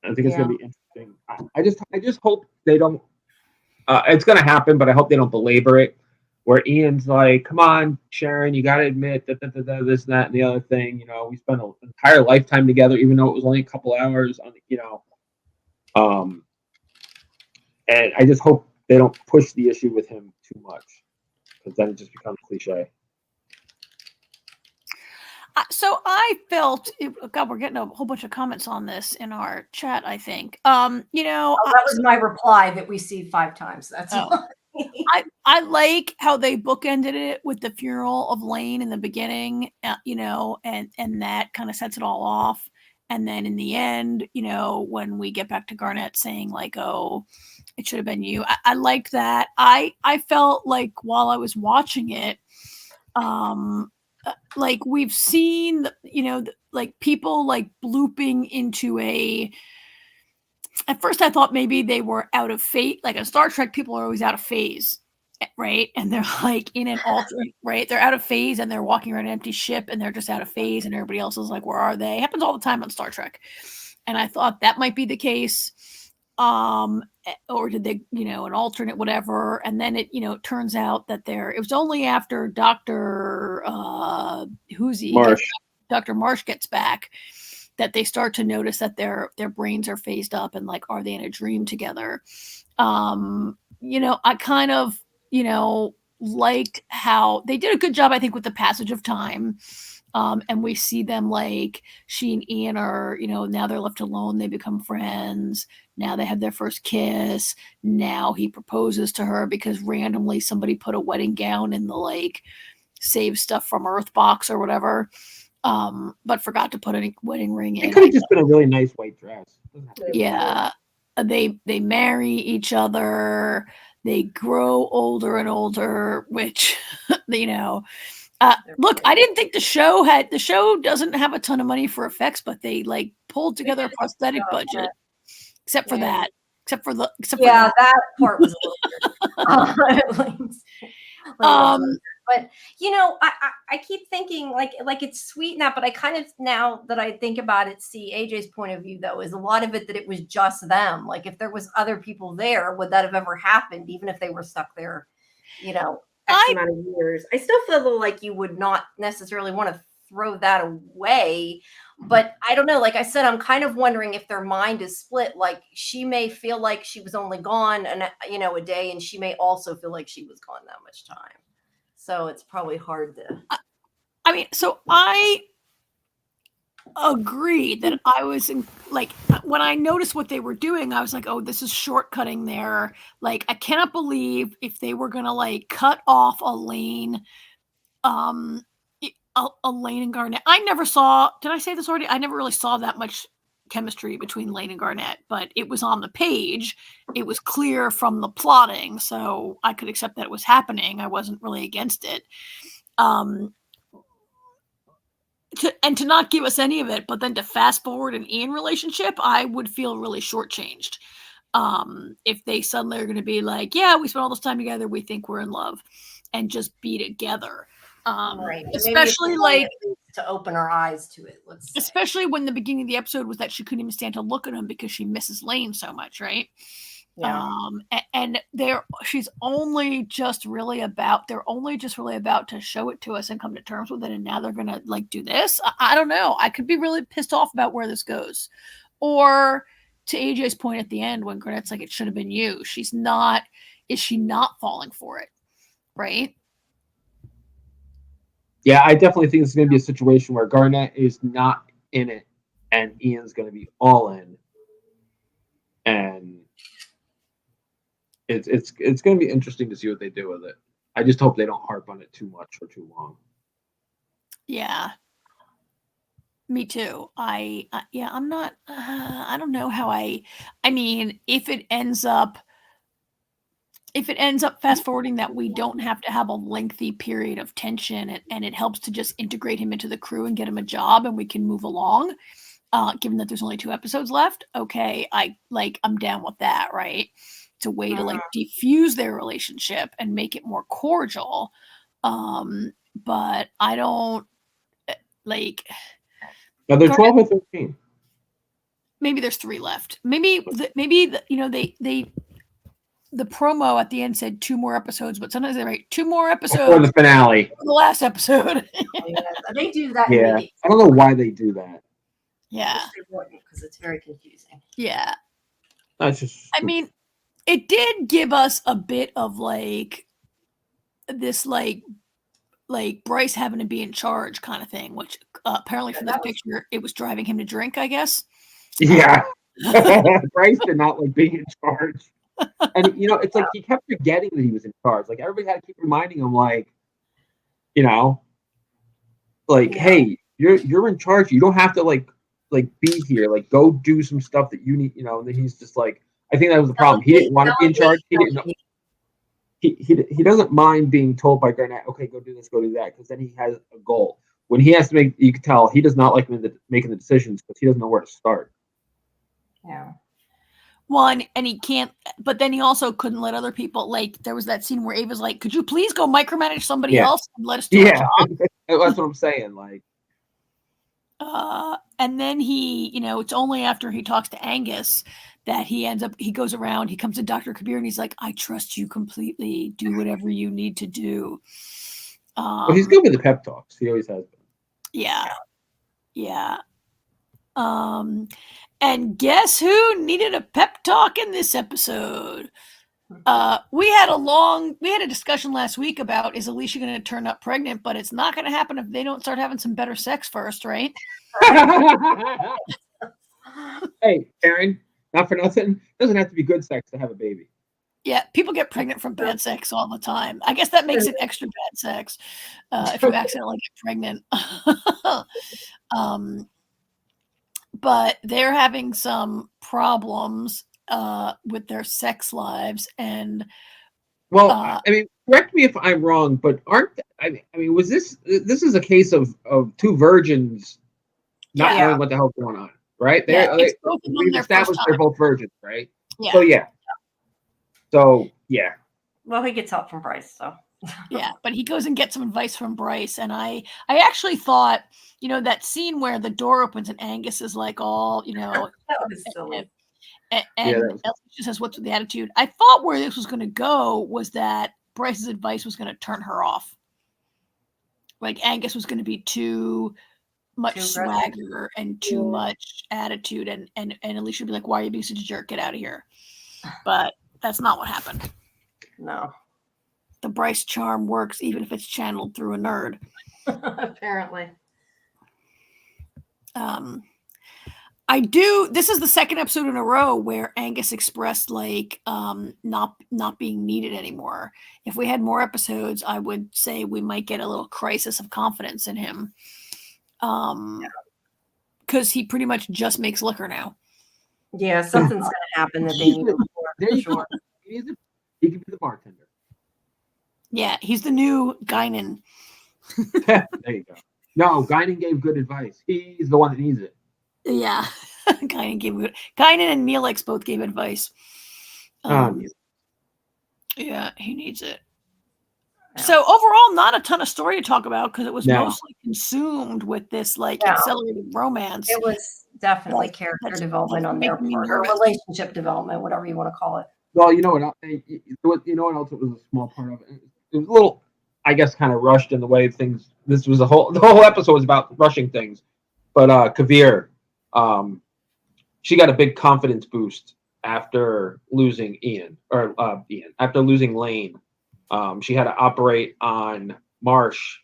I think it's going to be interesting. I just hope they don't. It's going to happen, but I hope they don't belabor it. Where Ian's like, "Come on, Sharon, you got to admit that this, that, and the other thing. We spent an entire lifetime together, even though it was only a couple hours. And I just hope they don't push the issue with him too much, because then it just becomes cliche." So I felt, God, we're getting a whole bunch of comments on this in our chat, I think. That was my reply that we see 5 times. That's all. I like how they bookended it with the funeral of Lane in the beginning, and that kind of sets it all off. And then in the end, when we get back to Garnett saying like, "Oh, it should have been you," I liked that. I felt like while I was watching it, like we've seen, like people like blooping into at first I thought maybe they were out of phase. Like in Star Trek, people are always out of phase, right? And they're like in an alternate, right? They're out of phase and they're walking around an empty ship and they're just out of phase and everybody else is like, where are they? It happens all the time on Star Trek. And I thought that might be the case. Or did they, an alternate, whatever. And then it, turns out that it was only after Dr. Dr. Marsh gets back that they start to notice that their brains are phased up and like, are they in a dream together? I kind of, liked how they did a good job, I think, with the passage of time. And we see them like she and Ian are, now they're left alone. They become friends. Now they have their first kiss. Now he proposes to her because randomly somebody put a wedding gown in the like save stuff from Earth box or whatever. but forgot to put a wedding ring in. It could have just been a really nice white dress. Yeah, they marry each other. They grow older and older, which you know. Look, I didn't think the show doesn't have a ton of money for effects, but they like pulled together a prosthetic budget, except for that. Except for that part was a little weird. But I keep thinking like it's sweet now, but I kind of, now that I think about it, see AJ's point of view though, is a lot of it that it was just them. Like if there was other people there, would that have ever happened, even if they were stuck there, X amount of years? I still feel like you would not necessarily want to throw that away, but I don't know. Like I said, I'm kind of wondering if their mind is split. Like she may feel like she was only gone a day, and she may also feel like she was gone that much time. So it's probably hard to. I mean, so I agree that I was like, when I noticed what they were doing, I was like, oh, this is shortcutting there. Like, I cannot believe if they were gonna like cut off Elaine, Elaine and Garnett. I never saw. Did I say this already? I never really saw that much chemistry between Lane and Garnett, but it was on the page. It was clear from the plotting, so I could accept that it was happening. I wasn't really against it. To not give us any of it, but then to fast forward an Ian relationship, I would feel really shortchanged. If they suddenly are going to be like, yeah, we spent all this time together, we think we're in love, and just be together. Right. Especially like to open our eyes to it. Especially when the beginning of the episode was that she couldn't even stand to look at him because she misses Lane so much, right? Yeah. And she's only just really about to show it to us and come to terms with it, and now they're gonna like do this. I don't know. I could be really pissed off about where this goes. Or to AJ's point at the end when Garnett's like, it should have been you. Is she not falling for it? Right? Yeah, I definitely think it's going to be a situation where Garnett is not in it, and Ian's going to be all in, and it's going to be interesting to see what they do with it. I just hope they don't harp on it too much or too long. Yeah, me too. I'm not. I don't know how I mean, if it ends up fast forwarding that we don't have to have a lengthy period of tension, and it helps to just integrate him into the crew and get him a job and we can move along, given that there's only 2 episodes left. Okay. I'm down with that. Right. It's a way to like diffuse their relationship and make it more cordial. But I don't like. Now they're 12 or 13. Maybe there's 3 left. Maybe the promo at the end said 2 more episodes, but sometimes they write 2 more episodes for the finale. For the last episode. They do that. Yeah, I don't know why they do that. Yeah, because it's very confusing. Yeah, that's just. I mean, it did give us a bit of like this, like Bryce having to be in charge kind of thing, which apparently from this picture, it was driving him to drink, I guess. Yeah, Bryce did not like being in charge. And it's like he kept forgetting that he was in charge. Like everybody had to keep reminding him, like, hey, you're in charge. You don't have to like be here. Like go do some stuff that you need. And then he's just like, I think that was the problem. He didn't want to be in charge. He didn't know. He doesn't mind being told by Garnett, okay, go do this, go do that, because then he has a goal. When he has to make, you can tell he does not like making the decisions because he doesn't know where to start. Yeah. Well, and he can't, but then he also couldn't let other people, like, there was that scene where Ava's like, could you please go micromanage somebody else and let us do our job? That's what I'm saying. Like, and then he, it's only after he talks to Angus that he goes around, he comes to Dr. Kabir and he's like, I trust you completely. Do whatever you need to do. Well, he's good with the pep talks. He always has been. Yeah. Yeah. And guess who needed a pep talk in this episode? We had a discussion last week about, is Alicia going to turn up pregnant? But it's not going to happen if they don't start having some better sex first, right? Hey, Aaron, not for nothing. It doesn't have to be good sex to have a baby. Yeah, people get pregnant from bad sex all the time. I guess that makes it extra bad sex if you accidentally get pregnant. But they're having some problems with their sex lives, and well, I mean, correct me if I'm wrong, but I mean, was this is a case of two virgins not knowing what the hell's going on, right? It's both of them We've their established first they're time. both virgins, right? Yeah. So yeah. Well, he gets help from Bryce, so. Yeah, but he goes and gets some advice from Bryce, and I actually thought, that scene where the door opens and Angus is like all, That was silly. and was... Elsie says, "What's with the attitude?" I thought where this was going to go was that Bryce's advice was going to turn her off. Like Angus was going to be too much swagger and too much attitude, and Alicia would be like, "Why are you being such a jerk? Get out of here." But that's not what happened. No. The Bryce charm works even if it's channeled through a nerd. Apparently. This is the second episode in a row where Angus expressed like not being needed anymore. If we had more episodes, I would say we might get a little crisis of confidence in him. Because he pretty much just makes liquor now. Yeah, something's gonna happen that they need him for sure. He could be the bartender. Yeah, he's the new Guinan. There you go. No, Guinan gave good advice. He's the one that needs it. Yeah, Guinan and Neelix both gave advice. Yeah, he needs it. Yeah. So overall, not a ton of story to talk about because it was mostly consumed with this like accelerated romance. It was definitely character development on their part, or relationship development, whatever you want to call it. Well, you know what else? It was a small part of it. It was a little, I guess, kind of rushed in the way things. The whole episode was about rushing things. But Kavir, she got a big confidence boost after losing after losing Lane. She had to operate on Marsh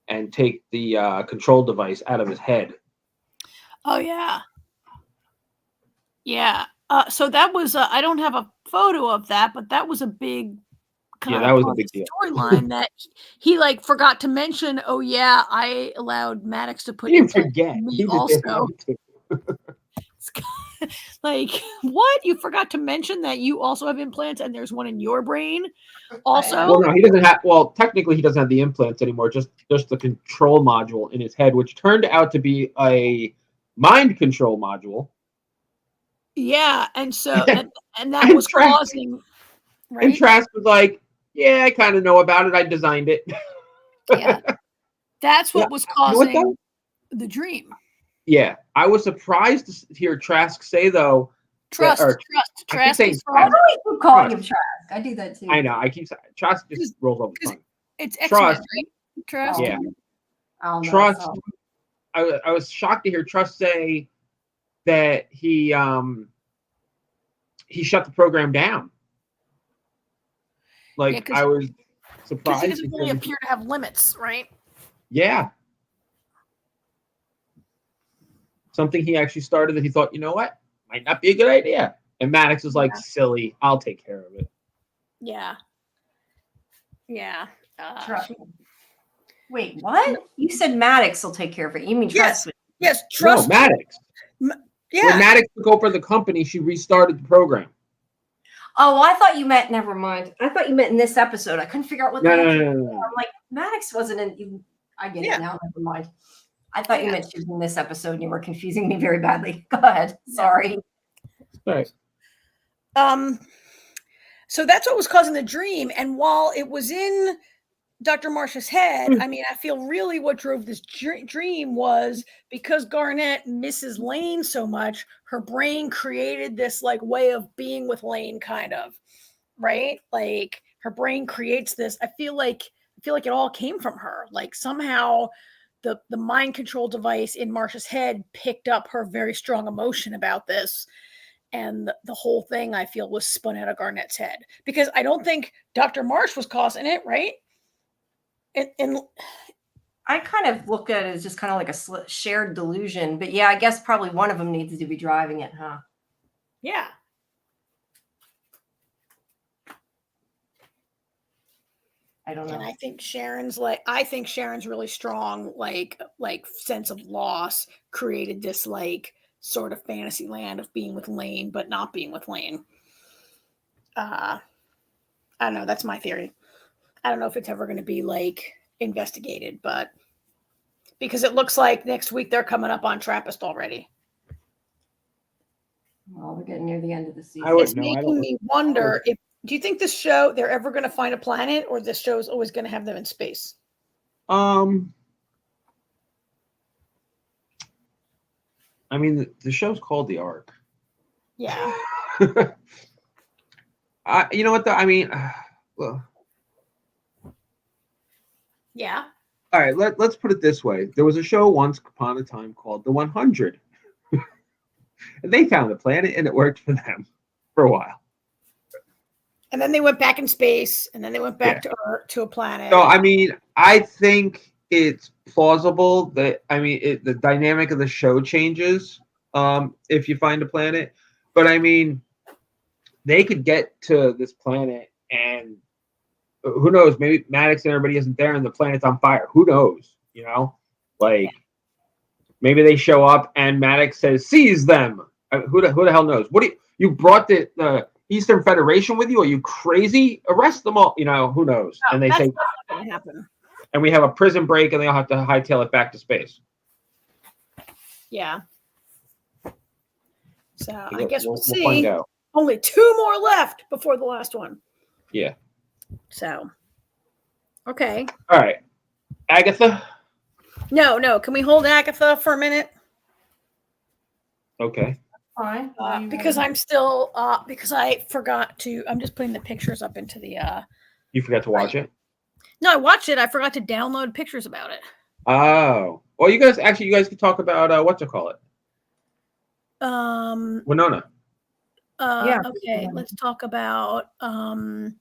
and take the control device out of his head. Oh yeah, yeah. So that was I don't have a photo of that, but that was a big that was a big deal storyline that he like forgot to mention. Oh yeah, I allowed Maddox to put. He didn't forget. He also. Like, what? You forgot to mention that you also have implants and there's one in your brain also? Well, no, he doesn't have, technically he doesn't have the implants anymore, just the control module in his head, which turned out to be a mind control module. Yeah, and so, and that was causing, right? And Trask was like, yeah, I kind of know about it. I designed it. Yeah. That's what was causing the dream. Yeah, I was surprised to hear Trask say though. Trust. Trask. I know you call him Trask. I do that too. I know. I keep saying Trask just rolls off the tongue. It's X-Men, right? Trust. Yeah. Trust. I was shocked to hear Trust say that he shut the program down. Like I was surprised. He doesn't really appear to have limits, right? Yeah. Something he actually started that he thought, you know what, might not be a good idea. And Maddox is like, silly, I'll take care of it. Yeah. Yeah. Wait, what? You said Maddox will take care of it. You mean Trust? Yes, Trust. No, Maddox. Yeah. When Maddox took over the company, she restarted the program. Oh, I thought you meant, never mind. I thought you meant in this episode. I couldn't figure out what No. I'm like, Maddox wasn't in. I get it now. Never mind. I thought you meant she was in this episode and you were confusing me very badly. Go ahead. Sorry. All right. So that's what was causing the dream. And while it was in Dr. Marsh's head, I mean, I feel really what drove this dream was because Garnet misses Lane so much, her brain created this like way of being with Lane kind of, right? Like her brain creates this. I feel like it all came from her. Like somehow the mind control device in Marsh's head picked up her very strong emotion about this. And the whole thing, I feel, was spun out of Garnet's head. Because I don't think Dr. Marsh was causing it, right? And I kind of look at it as just kind of like a shared delusion. But yeah, I guess probably one of them needs to be driving it, huh? Yeah. I don't know. And I think Sharon's really strong, like sense of loss created this like sort of fantasy land of being with Lane, but not being with Lane. I don't know. That's my theory. I don't know if it's ever going to be like investigated, but because it looks like next week they're coming up on Trappist already. Well, we're getting near the end of the season. It's making me wonder if, do you think this show, they're ever going to find a planet, or this show is always going to have them in space? I mean, the show's called The Ark. Yeah. You know what? Well, yeah. All right. Let's put it this way. There was a show once upon a time called The 100, and they found a planet, and it worked for them for a while. And then they went back in space, and then they went back to Earth, to a planet. So, I mean, I think it's plausible that, the dynamic of the show changes if you find a planet. But, I mean, they could get to this planet, and who knows? Maybe Maddox and everybody isn't there, and the planet's on fire. Who knows? You know? Like, maybe they show up, and Maddox says, "Seize them." Who the hell knows? What do you brought the Eastern Federation with you? Are you crazy? Arrest them all. You know, who knows? No, and they say, not going to happen. And we have a prison break, and they all have to hightail it back to space. Yeah. So I guess we'll see. Find out. Only 2 more left before the last one. Yeah. So, okay. All right. Agatha? No. Can we hold Agatha for a minute? Okay. Fine. Because I'm still, because I forgot to, I'm just putting the pictures up into the. You forgot to watch it? No, I watched it. I forgot to download pictures about it. Oh. Well, you guys could talk about, whatchamacallit? Wynonna. Okay, let's talk about, let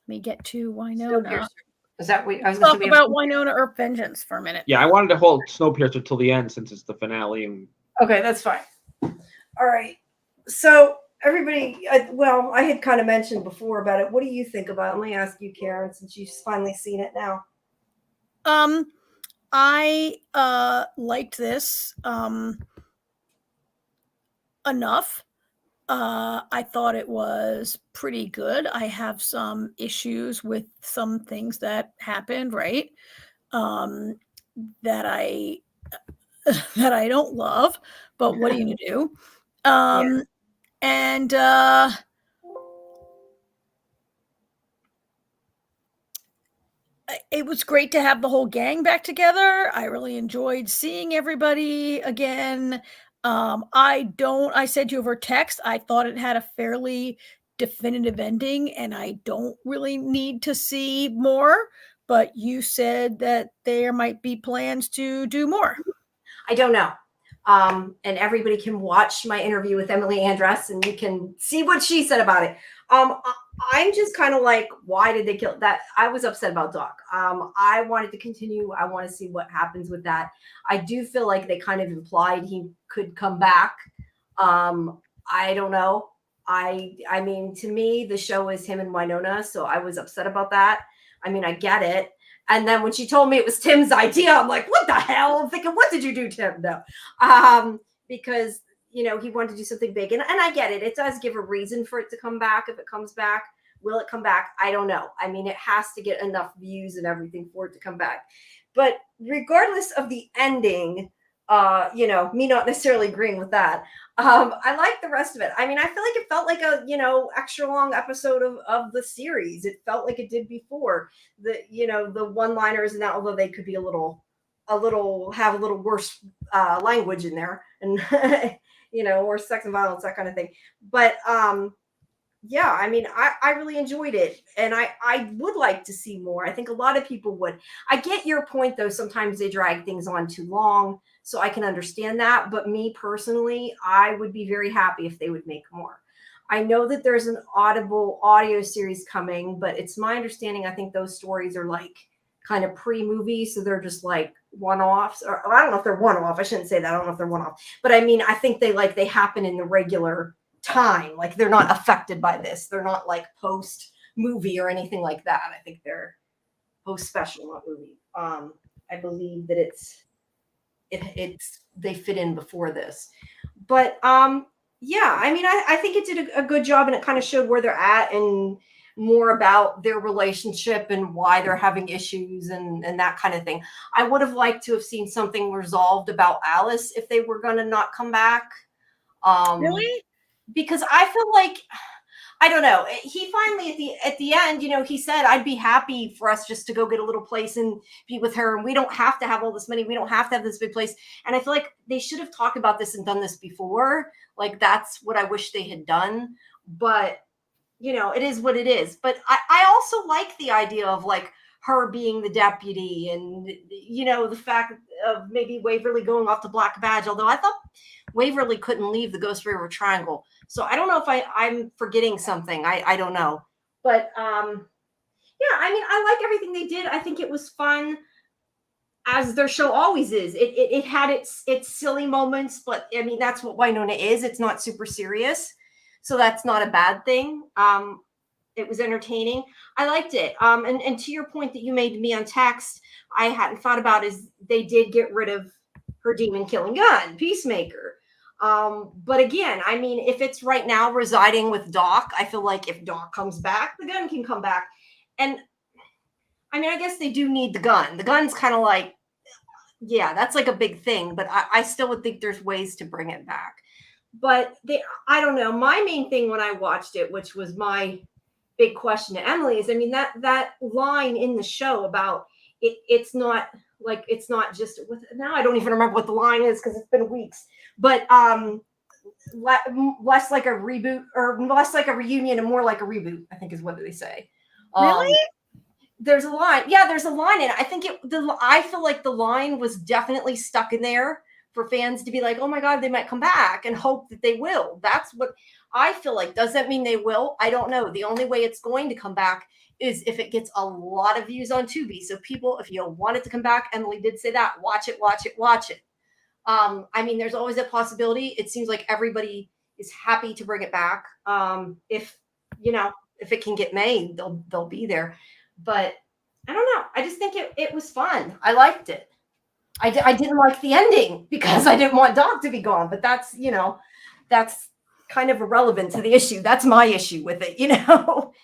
me get to Wynonna. Is that what I was Talk about Wynonna Earp Vengeance for a minute. Yeah, I wanted to hold Snowpiercer till the end since it's the finale. And okay, that's fine. All right. So everybody, I had kind of mentioned before about it. What do you think about it? Let me ask you, Karen, since you've finally seen it now. I liked this enough. I thought it was pretty good. I have some issues with some things that happened, right? That I don't love, but what are you gonna do? And it was great to have the whole gang back together. I really enjoyed seeing everybody again. I said to you over text, I thought it had a fairly definitive ending, and I don't really need to see more, but you said that there might be plans to do more. I don't know. And everybody can watch my interview with Emily Andress, and you can see what she said about it. I'm just kind of like, why did they kill that? I was upset about Doc. I wanted to continue. I want to see what happens with that. I do feel like they kind of implied he could come back. I don't know. I mean, to me, the show is him and Wynonna, so I was upset about that. I mean, I get it. And then when she told me it was Tim's idea, I'm like, what the hell? I'm thinking, what did you do, Tim? No. Because, he wanted to do something big. And I get it. It does give a reason for it to come back. If it comes back, will it come back? I don't know. I mean, it has to get enough views and everything for it to come back. But regardless of the ending, me not necessarily agreeing with that. I like the rest of it. I mean, I feel like it felt like a, extra long episode of the series. It felt like it did before. The one-liners and that, although they could be have a little worse language in there and, or sex and violence, that kind of thing. But, yeah, I mean, I really enjoyed it, and I would like to see more. I think a lot of people would. I get your point, though. Sometimes they drag things on too long, so I can understand that. But me personally, I would be very happy if they would make more. I know that there's an Audible audio series coming, but it's my understanding, I think those stories are like kind of pre-movie, so they're just like one-offs. Or I don't know if they're one-off. I shouldn't say that. I don't know if they're one-off. But I mean, I think they happen in the regular time. Like, they're not affected by this. They're not like post movie or anything like that. I think they're special, not movie. I believe that it's they fit in before this, but yeah, I mean, I think it did a good job, and it kind of showed where they're at and more about their relationship and why they're having issues and that kind of thing. I would have liked to have seen something resolved about Alice if they were going to not come back. Really? Because I feel like, I don't know. He finally at the end, he said, "I'd be happy for us just to go get a little place and be with her, and we don't have to have all this money. We don't have to have this big place." And I feel like they should have talked about this and done this before. Like, that's what I wish they had done. But it is what it is. But I also like the idea of like her being the deputy, and the fact of maybe Waverly going off to Black Badge. Although I thought Waverly couldn't leave the Ghost River Triangle. So I don't know if I'm forgetting something. I don't know. But yeah, I mean, I like everything they did. I think it was fun, as their show always is. It had its silly moments, but I mean, that's what Wynonna is. It's not super serious. So that's not a bad thing. It was entertaining. I liked it. And to your point that you made to me on text, I hadn't thought about is they did get rid of her demon killing gun, Peacemaker. But again, I mean, if it's right now residing with Doc, I feel like if Doc comes back, the gun can come back. And I mean, I guess they do need the gun. The gun's kind of like, yeah, that's like a big thing, but I still would think there's ways to bring it back. But I don't know. My main thing when I watched it, which was my big question to Emily, is, I mean, that line in the show about it's not just with, now I don't even remember what the line is because it's been weeks, but less like a reboot, or less like a reunion and more like a reboot, I think is what they say. Really? There's a line. Yeah, there's a line in it. I think I feel like the line was definitely stuck in there for fans to be like, oh my God, they might come back, and hope that they will. That's what I feel like. Does that mean they will? I don't know. The only way it's going to come back is if it gets a lot of views on Tubi. So people, if you want it to come back, Emily did say that, watch it. I mean, there's always a possibility. It seems like everybody is happy to bring it back. If it can get made, they'll be there. But I don't know. I just think it was fun. I liked it. I didn't like the ending because I didn't want Doc to be gone, but that's kind of irrelevant to the issue. That's my issue with it, So.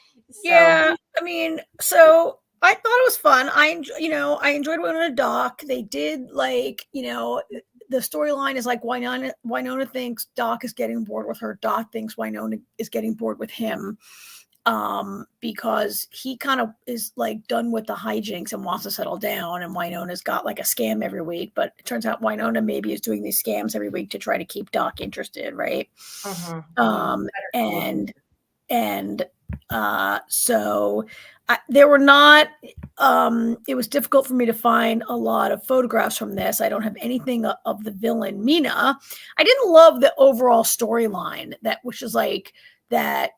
Yeah, I mean, so I thought it was fun. I enjoyed Wynonna and Doc. They did, like, the storyline is like Wynonna thinks Doc is getting bored with her. Doc thinks Wynonna is getting bored with him. Because he kind of is like done with the hijinks and wants to settle down, and Wynonna's got like a scam every week, but it turns out Wynonna maybe is doing these scams every week to try to keep Doc interested, right? So there were not it was difficult for me to find a lot of photographs from this. I don't have anything of the villain Mina. I didn't love the overall storyline, which is like that,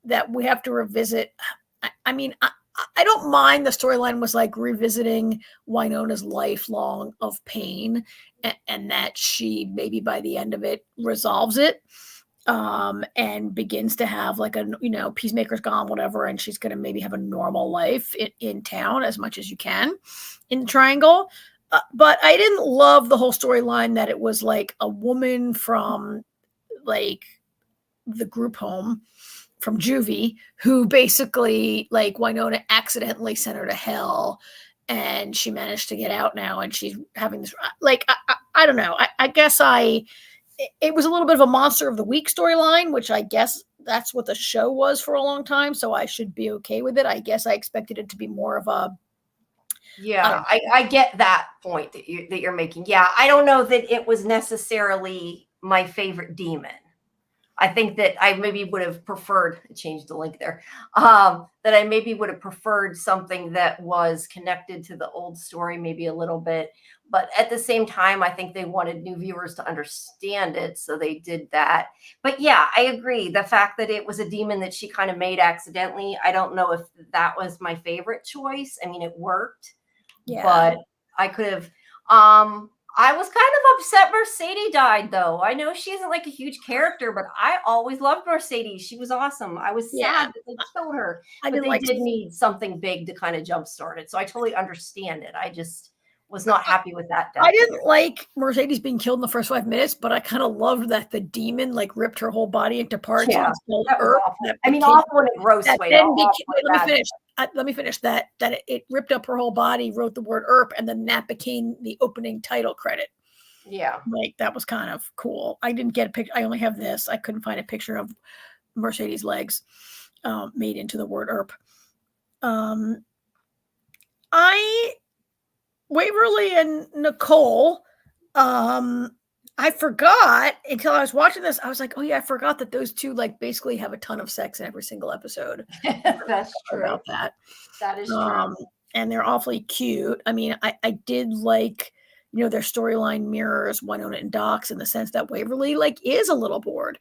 that we have to revisit. I mean, I don't mind the storyline was like revisiting Wynonna's lifelong of pain, and that she maybe by the end of it resolves it, and begins to have like Peacemaker's gone, whatever, and she's going to maybe have a normal life in town as much as you can in the Triangle. But I didn't love the whole storyline that it was like a woman from like the group home from Juvie who basically, like, Wynonna accidentally sent her to hell, and she managed to get out now, and she's having this, like, I don't know. I guess it was a little bit of a monster of the week storyline, which I guess that's what the show was for a long time. So I should be okay with it. I guess I expected it to be more of a, yeah, I get that point that you're making. Yeah, I don't know that it was necessarily my favorite demon. I think that I maybe would have preferred, change the link there, that I maybe would have preferred something that was connected to the old story, maybe a little bit. But at the same time, I think they wanted new viewers to understand it. So they did that. But yeah, I agree. The fact that it was a demon that she kind of made accidentally, I don't know if that was my favorite choice. I mean, it worked. Yeah. But I could have, I was kind of upset Mercedes died, though. I know she isn't like a huge character, but I always loved Mercedes. She was awesome. I was sad that they killed her, but they did need something big to kind of jumpstart it. So I totally understand it. I just was not happy with that death. I didn't like Mercedes being killed in the first 5 minutes, but I kind of loved that the demon like ripped her whole body into parts. Yeah, and that was awful. I mean, awful in a gross way. Let me finish that it ripped up her whole body, wrote the word Earp, and then that became the opening title credit. Yeah, like that was kind of cool. I didn't get a picture. I only have this. I couldn't find a picture of Mercedes' legs made into the word Earp. Waverly and Nicole, I forgot until I was watching this. I was like, oh yeah, I forgot that those two like basically have a ton of sex in every single episode. That's true. About that. That is true. And they're awfully cute. I mean, I did like, their storyline mirrors Wynonna and Doc's in the sense that Waverly like is a little bored.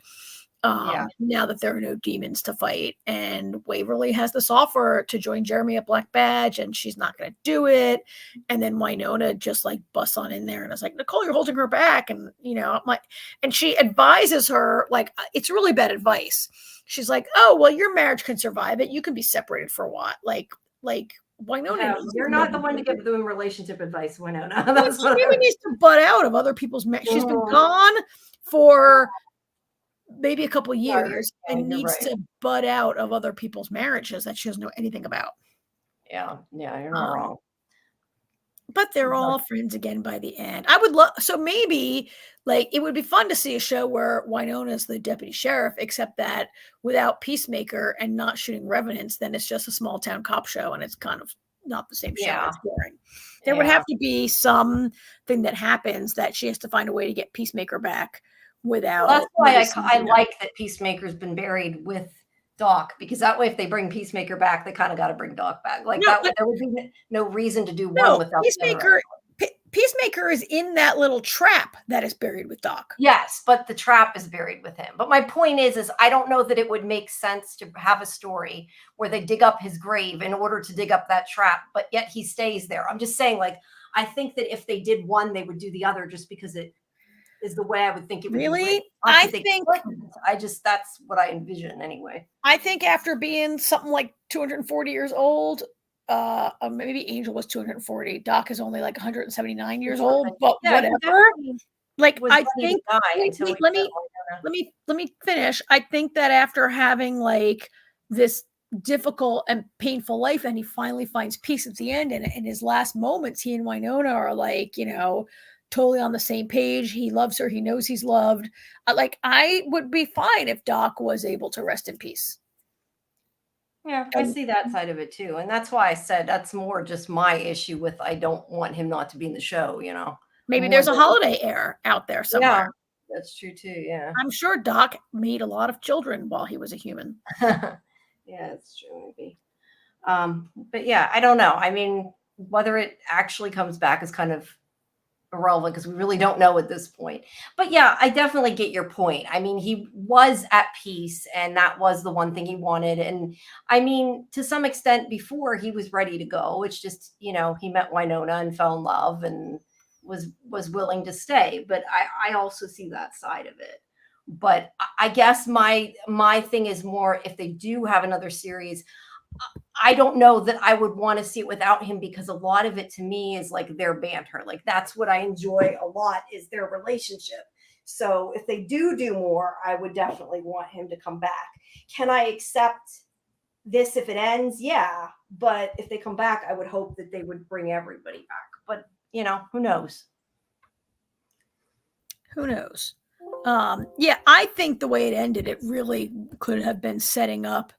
Now that there are no demons to fight, and Waverly has this offer to join Jeremy at Black Badge, and she's not going to do it. And then Wynonna just like busts on in there and is like, Nicole, you're holding her back. And, and she advises her, like, it's really bad advice. She's like, oh, well, your marriage can survive it. You can be separated for what? Like Wynonna. You're not the one to give them relationship advice, Wynonna. That's what she needs to butt out of other people's marriage. She's been gone for maybe a couple years and needs to butt out of other people's marriages that she doesn't know anything about. Yeah, you're not wrong. But they're all friends again by the end. I would love, so maybe like it would be fun to see a show where Wynonna is the deputy sheriff, except that without Peacemaker and not shooting revenants, then it's just a small town cop show and it's kind of not the same show. Yeah. It's boring. There would have to be something that happens that she has to find a way to get Peacemaker back without. Well, that's why I like that Peacemaker's been buried with Doc, because that way if they bring Peacemaker back, they kind of got to bring Doc back. Like there would be no reason to do one without Peacemaker. Peacemaker is in that little trap that is buried with Doc. Yes, but the trap is buried with him. But my point is I don't know that it would make sense to have a story where they dig up his grave in order to dig up that trap, but yet he stays there. I'm just saying, like, I think that if they did one, they would do the other just because it is the way I would think it would really be. I think that's what I envision anyway. I think after being something like 240 years old, maybe Angel was 240. Doc is only like 179 years old, but whatever. Like I think let me finish. I think that after having like this difficult and painful life, and he finally finds peace at the end, and in his last moments, he and Wynonna are like, totally on the same page. He loves her. He knows he's loved. Like I would be fine if Doc was able to rest in peace. Yeah, I see that side of it too. And that's why I said that's more just my issue with I don't want him not to be in the show, Maybe there's a holiday heir out there somewhere. Yeah, that's true too, yeah. I'm sure Doc made a lot of children while he was a human. Yeah, that's true, maybe. But yeah, I don't know. I mean, whether it actually comes back is kind of irrelevant because we really don't know at this point. But yeah, I definitely get your point. I mean, he was at peace and that was the one thing he wanted. And I mean, to some extent before he was ready to go, it's just, he met Wynonna and fell in love and was willing to stay. But I also see that side of it. But I guess my thing is more if they do have another series, I don't know that I would want to see it without him because a lot of it to me is like their banter. Like that's what I enjoy a lot is their relationship. So if they do more, I would definitely want him to come back. Can I accept this if it ends? Yeah. But if they come back, I would hope that they would bring everybody back. But, who knows? Who knows? Yeah, I think the way it ended, it really could have been setting up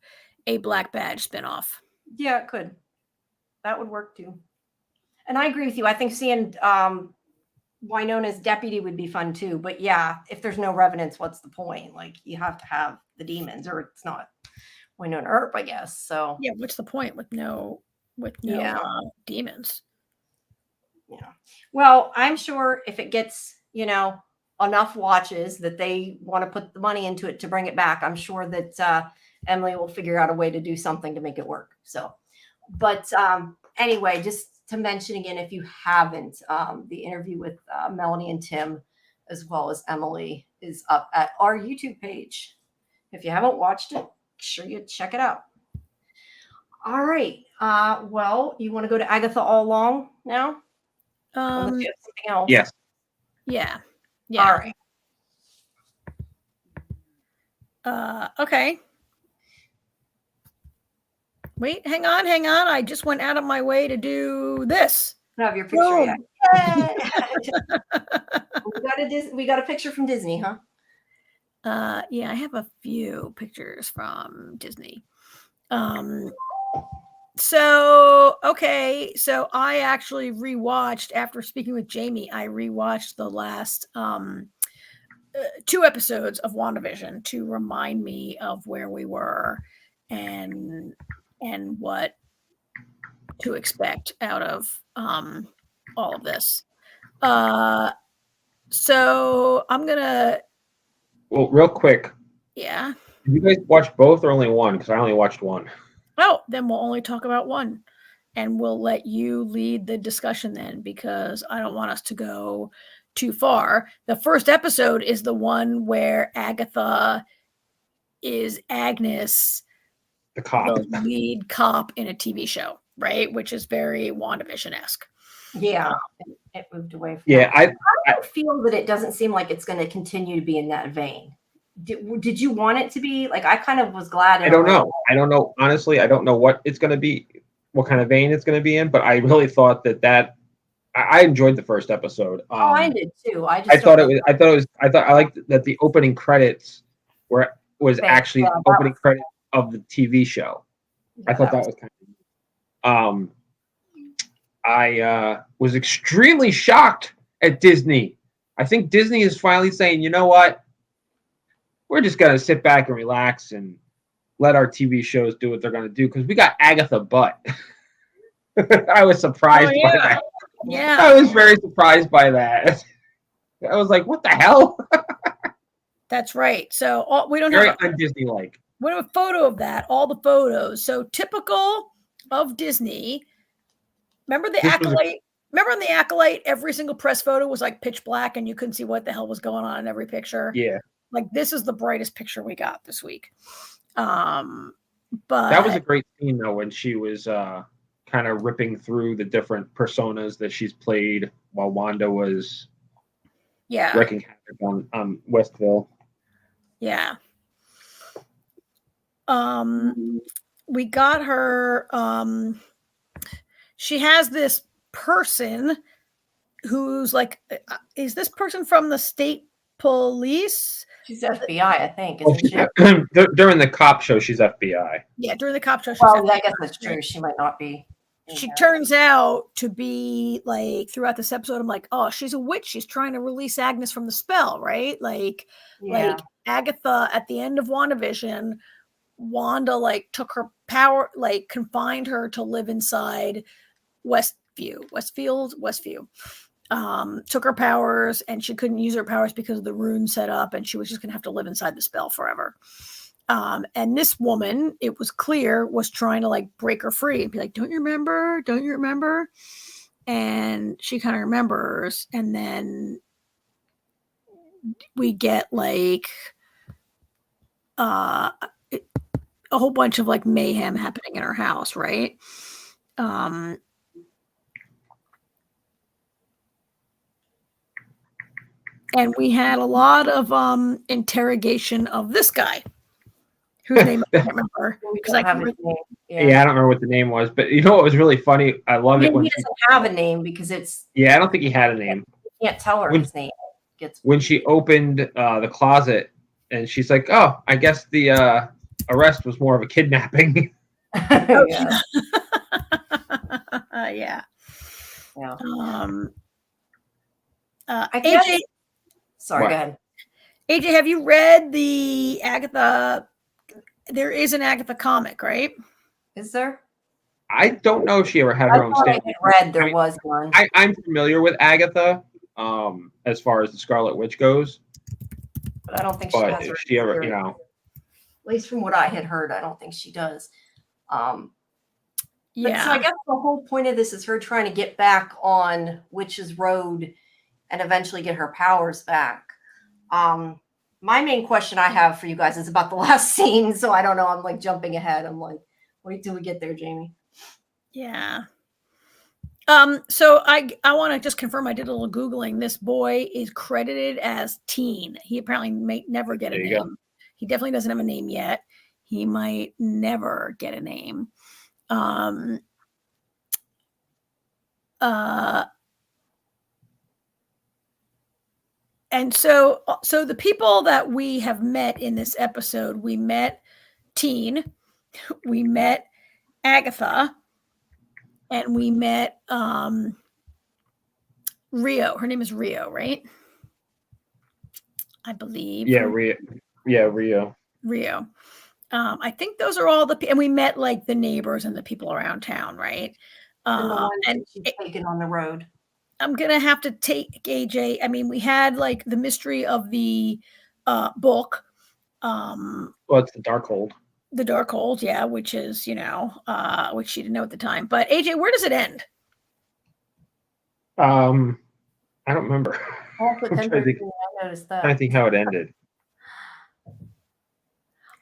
a Black Badge spinoff. Yeah, it could. That would work too. And I agree with you. I think seeing Wynonna's deputy would be fun too. But yeah, if there's no revenants, what's the point? Like you have to have the demons, or it's not Wynonna Earp, I guess. So yeah, what's the point with no demons? Yeah. Well, I'm sure if it gets enough watches that they want to put the money into it to bring it back, I'm sure that Emily will figure out a way to do something to make it work. So, but anyway, just to mention again, if you haven't, the interview with Melanie and Tim, as well as Emily, is up at our YouTube page. If you haven't watched it, make sure you check it out. All right. Well, you want to go to Agatha all along now? Unless you have something else. Yes. Yeah. All right. Okay. Wait, hang on. I just went out of my way to do this. I don't have your picture yet. We got a picture from Disney, huh? Yeah, I have a few pictures from Disney. So I actually rewatched, after speaking with Jamie, I rewatched the last 2 episodes of WandaVision to remind me of where we were and what to expect out of all of this. So I'm gonna. Well, real quick. Yeah. Did you guys watch both or only one? Because I only watched one. Oh, then we'll only talk about one, and we'll let you lead the discussion then, because I don't want us to go too far. The first episode is the one where Agatha is Agnes, the cop, the lead cop in a TV show, right? Which is very WandaVision-esque. Yeah, it moved away from that. I feel that it doesn't seem like it's going to continue to be in that vein. Did you want it to be? Like, I kind of was glad. I don't know. Honestly, I don't know what it's going to be, what kind of vein it's going to be in, but I really thought that I enjoyed the first episode. I did too. I liked that the opening credits was actually the opening credit of the TV show. Yeah, I thought that was kind of I was extremely shocked at Disney. I think Disney is finally saying, you know what? We're just going to sit back and relax and let our TV shows do what they're going to do, because we got Agatha Butt. I was surprised by that. Yeah. I was very surprised by that. I was like, what the hell? That's right. So we don't very have un-Disney-like. We have a photo of that, all the photos. So typical of Disney. Remember the Acolyte? Remember on the Acolyte, every single press photo was like pitch black and you couldn't see what the hell was going on in every picture? Yeah. Like, this is the brightest picture we got this week. But that was a great scene though, when she was kind of ripping through the different personas that she's played while Wanda was wreaking havoc on Westville. Yeah. We got her. She has this person who's like, is this person from the state police? She's FBI, I think. Isn't she? During the cop show, she's FBI. Yeah, during the cop show. I guess that's true. She might not be. She turns out to be, like, throughout this episode, I'm like, oh, she's a witch. She's trying to release Agnes from the spell, right? Like Agatha at the end of WandaVision, Wanda, like, took her power, like, confined her to live inside Westview. Took her powers, and she couldn't use her powers because of the rune set up, and she was just gonna have to live inside the spell forever. And this woman, it was clear, was trying to, like, break her free and be like, don't you remember? And she kind of remembers, and then we get, like, a whole bunch of, like, mayhem happening in her house, right? And we had a lot of interrogation of this guy, whose name I can't remember. Because I have his name. Yeah, I don't remember what the name was, but you know what was really funny? I love it when he doesn't have a name because it's. Yeah, I don't think he had a name. You can't tell her his name. When she opened the closet, and she's like, "Oh, I guess the arrest was more of a kidnapping." Yeah. I guess. AJ, sorry, go ahead. AJ, have you read the Agatha? There is an Agatha comic, right? Is there? I don't know if she ever had her own stand. I read there was one. I'm familiar with Agatha, as far as the Scarlet Witch goes. But I don't think she has her. She ever, At least from what I had heard, I don't think she does. But so I Yeah. guess the whole point of this is her trying to get back on Witch's Road and eventually get her powers back. My main question I have for you guys is about the last scene. So I don't know. I'm like jumping ahead. I'm like, wait till we get there, Jamie. Yeah. So I want to just confirm, I did a little Googling. This boy is credited as teen. He apparently may never get a There you go. name. He definitely doesn't have a name yet. He might never get a name. And so the people that we have met in this episode, we met Teen, we met Agatha, and we met Rio. Her name is Rio, right? I believe. Yeah, Rio. Yeah, Rio. Rio. I think those are all and we met like the neighbors and the people around town, right? And the ones And that she's taken on the road. I'm gonna have to take AJ. I mean, we had like the mystery of the book. Well, it's the Darkhold. The Darkhold, yeah, which is, which she didn't know at the time. But AJ, where does it end? I don't remember. I noticed that. I think how it ended.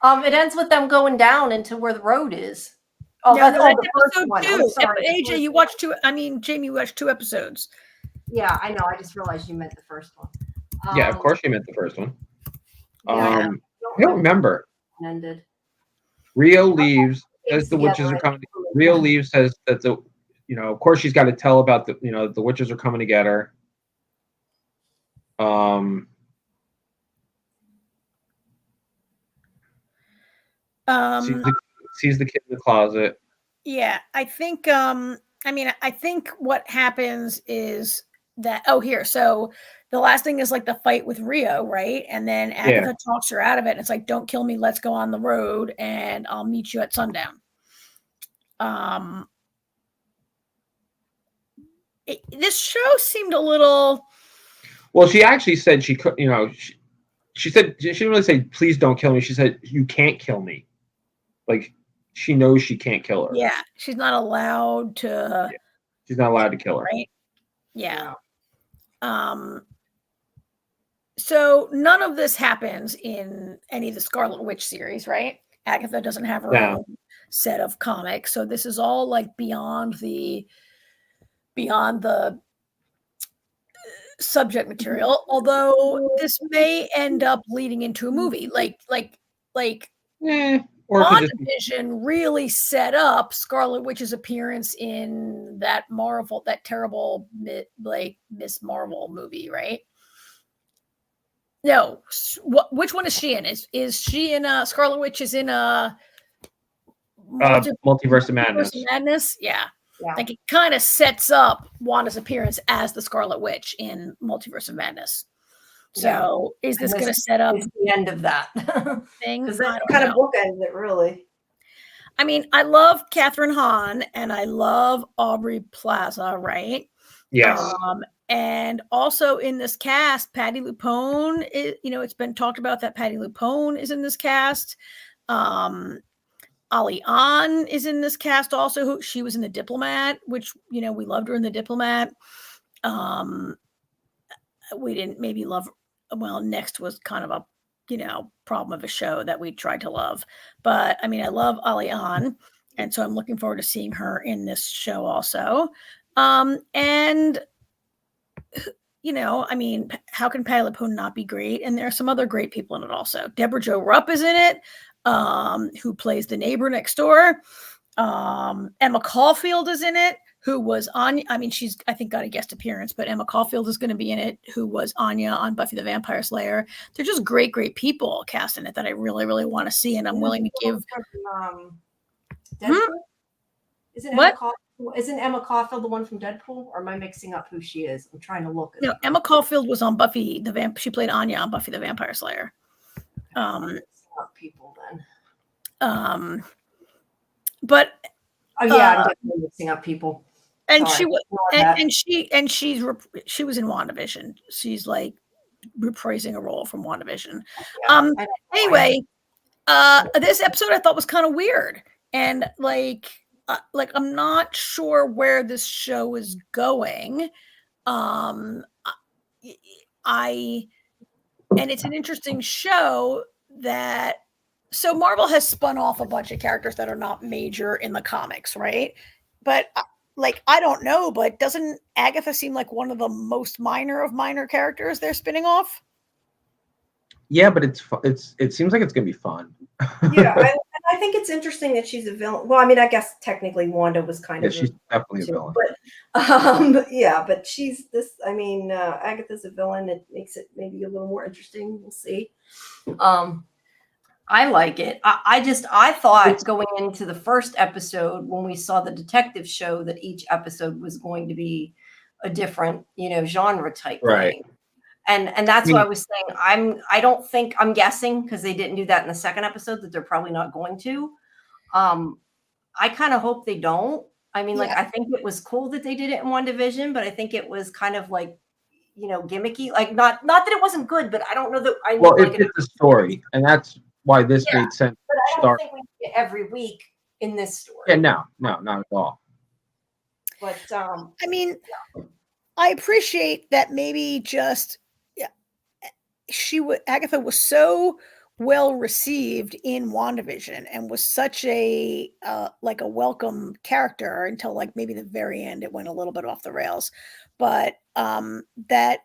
It ends with them going down into where the road is. Oh, No, that's the first one. I'm sorry. AJ, you watched two. I mean, Jamie, you watched 2 episodes. Yeah, I know. I just realized you meant the first one. Yeah, of course you meant the first one. Yeah, I don't remember. Ended. Rio leaves, says the witches are coming. Rio leaves, says that of course she's got to tell about the witches are coming to get her. Sees the kid in the closet. Yeah, I think I think what happens is that so the last thing is like the fight with Rio, right? And then Agatha talks her out of it, and it's like, don't kill me, let's go on the road and I'll meet you at sundown. This show seemed a little. Well, she actually said she could, she said she didn't really say, please don't kill me. She said, you can't kill me. Like, she knows she can't kill her. Yeah, she's not allowed to. Yeah. She's not allowed to kill her. Right? Yeah. So none of this happens in any of the Scarlet Witch series, right? Agatha doesn't have her own set of comics, so this is all like beyond the subject material. Although this may end up leading into a movie, like WandaVision really set up Scarlet Witch's appearance in that terrible Miss Marvel movie, right? No, which one is she in? Is she in Scarlet Witch is in Multiverse of Madness? Yeah. Like it kind of sets up Wanda's appearance as the Scarlet Witch in Multiverse of Madness. So is this going to set up the end of that thing? Because that kind of bookends it, really. I mean, I love Catherine Hahn and I love Aubrey Plaza, right? Yes. And also in this cast, Patti LuPone, it's been talked about that Patti LuPone is in this cast. Ali Ahn is in this cast also. She was in The Diplomat, which, we loved her in The Diplomat. We didn't maybe love, Next was kind of a, problem of a show that we tried to love. But, I mean, I love Ali Ahn, and so I'm looking forward to seeing her in this show also. And, I mean, how can Patti LuPone not be great? And there are some other great people in it also. Deborah Jo Rupp is in it. Who plays the neighbor next door. Emma Caulfield is in it, who was Anya. I mean, she's, I think, got a guest appearance, but Emma Caulfield is going to be in it, who was Anya on Buffy the Vampire Slayer. They're just great, great people cast in it that I really, really want to see, and I'm willing to give. Isn't Emma Caulfield the one from Deadpool? Or am I mixing up who she is? I'm trying to look. No, Emma Caulfield was on Buffy she played Anya on Buffy the Vampire Slayer. People then. But I'm definitely mixing up people. And she was, she was in WandaVision. She's like reprising a role from WandaVision. Anyway, this episode I thought was kind of weird, and like like I'm not sure where this show is going. And it's an interesting show that, so Marvel has spun off a bunch of characters that are not major in the comics, right? But like, I don't know, but doesn't Agatha seem like one of the most minor of minor characters they're spinning off? Yeah, but it seems like it's gonna be fun. Yeah, I think it's interesting that she's a villain. Well, I mean, I guess technically Wanda was kind of she's definitely a villain. But yeah, but she's this. I mean, Agatha's a villain. It makes it maybe a little more interesting. We'll see. I like it. I thought going into the first episode when we saw the detective show that each episode was going to be a different, genre type thing. And that's what I was saying. I'm guessing because they didn't do that in the second episode that they're probably not going to. I kind of hope they don't. I mean, I think it was cool that they did it in WandaVision, but I think it was kind of like, gimmicky. Like not that it wasn't good, but I don't know that I Well, it fits the story, and that's why this made sense. But I don't think we get it every week in this story. Yeah, no, not at all. But I mean, I appreciate that maybe just Agatha was so well received in WandaVision and was such a like a welcome character until like maybe the very end it went a little bit off the rails, but that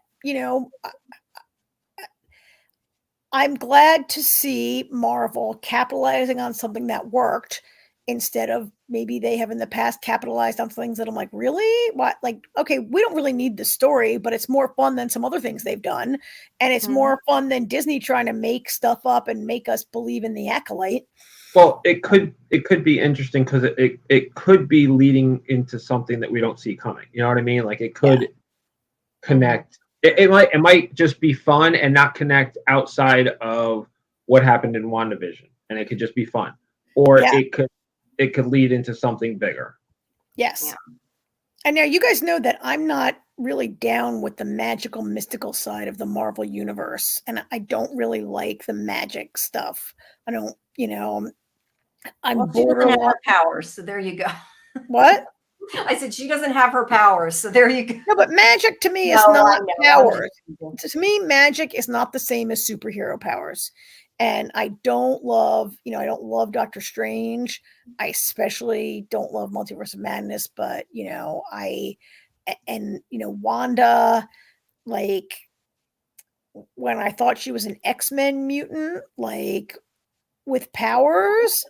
I'm glad to see Marvel capitalizing on something that worked instead of maybe they have in the past capitalized on things that I'm like, really? What? Like, okay, we don't really need the story, but it's more fun than some other things they've done. And it's more fun than Disney trying to make stuff up and make us believe in the Acolyte. Well, it could be interesting because it could be leading into something that we don't see coming. You know what I mean? Like it could connect. It might just be fun and not connect outside of what happened in WandaVision, and it could just be fun. Or it could lead into something bigger. Yes. Yeah. And now you guys know that I'm not really down with the magical, mystical side of the Marvel universe. And I don't really like the magic stuff. I don't, I'm she doesn't have her powers. So there you go. What? I said she doesn't have her powers. So there you go. No, but magic to me is not powers. To me, magic is not the same as superhero powers. And I don't love, I don't love Doctor Strange. I especially don't love Multiverse of Madness, but, Wanda, like when I thought she was an X-Men mutant, like with powers,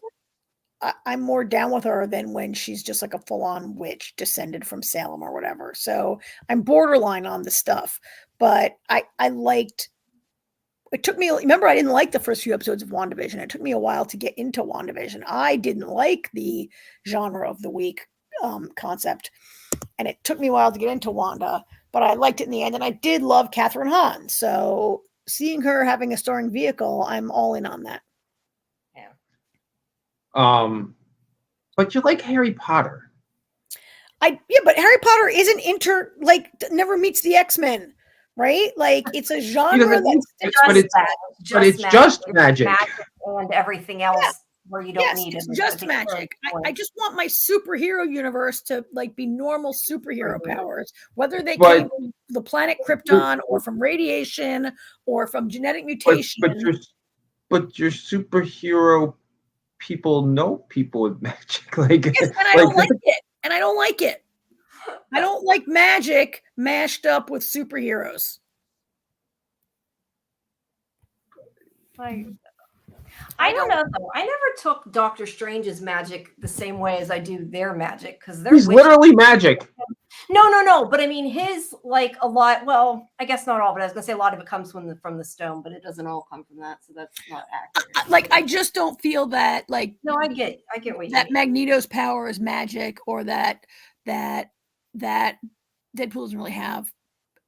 I'm more down with her than when she's just like a full-on witch descended from Salem or whatever. So I'm borderline on the stuff, but I liked. It took me, remember, I didn't like the first few episodes of WandaVision. It took me a while to get into WandaVision. I didn't like the genre of the week concept. And it took me a while to get into Wanda, but I liked it in the end. And I did love Catherine Hahn. So seeing her having a starring vehicle, I'm all in on that. Yeah. But you like Harry Potter. But Harry Potter isn't never meets the X-Men. Right? Like it's a genre but it's just magic. And everything else where you don't need it. It's just magic. I just want my superhero universe to like be normal superhero powers, whether they came from the planet Krypton or from radiation or from genetic mutation. But your superhero people know people with magic. And I don't like it. And I don't like it. I don't like magic mashed up with superheroes. I don't know though. I never took Doctor Strange's magic the same way as I do their magic because he's literally magic. No. But I mean, his like a lot. Well, I guess not all, but I was gonna say a lot of it comes from the stone, but it doesn't all come from that, so that's not accurate. I just don't feel that like. No, I get what you mean. That Magneto's power is magic, or that Deadpool doesn't really have.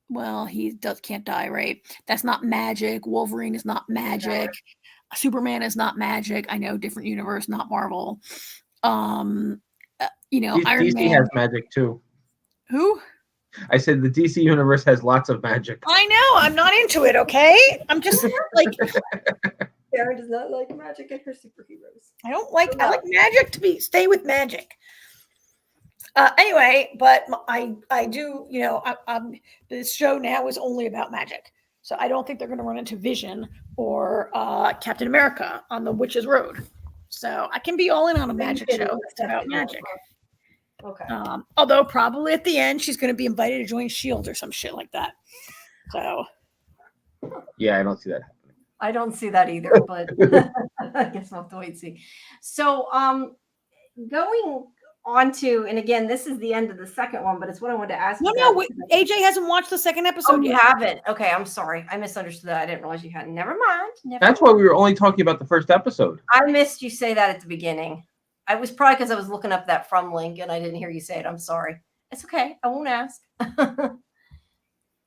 Well, he can't die, right? That's not magic. Wolverine is not magic. Superman is not magic. I know, different universe, not Marvel. Iron DC Man has magic too. Who? I said the DC universe has lots of magic. I know. I'm not into it. Okay, I'm just like. Sarah does not like magic and her superheroes. I don't like. I like magic to stay with magic. Anyway, but I do, this show now is only about magic. So I don't think they're going to run into Vision or Captain America on the Witch's Road. So I can be all in on a magic show that's about magic. Okay. Although probably at the end she's going to be invited to join S.H.I.E.L.D. or some shit like that. So. Yeah, I don't see that. I don't see that either, but I guess we'll have to wait and see. So, going on to, and again, this is the end of the second one, but it's what I wanted to ask you. No, AJ hasn't watched the second episode you yet. haven't? Okay, I'm sorry. I misunderstood that. I didn't realize you hadn't. Never mind. That's why we were only talking about the first episode. I missed you say that at the beginning. I was probably because I was looking up that from link and I didn't hear you say it. I'm sorry. It's okay. I won't ask.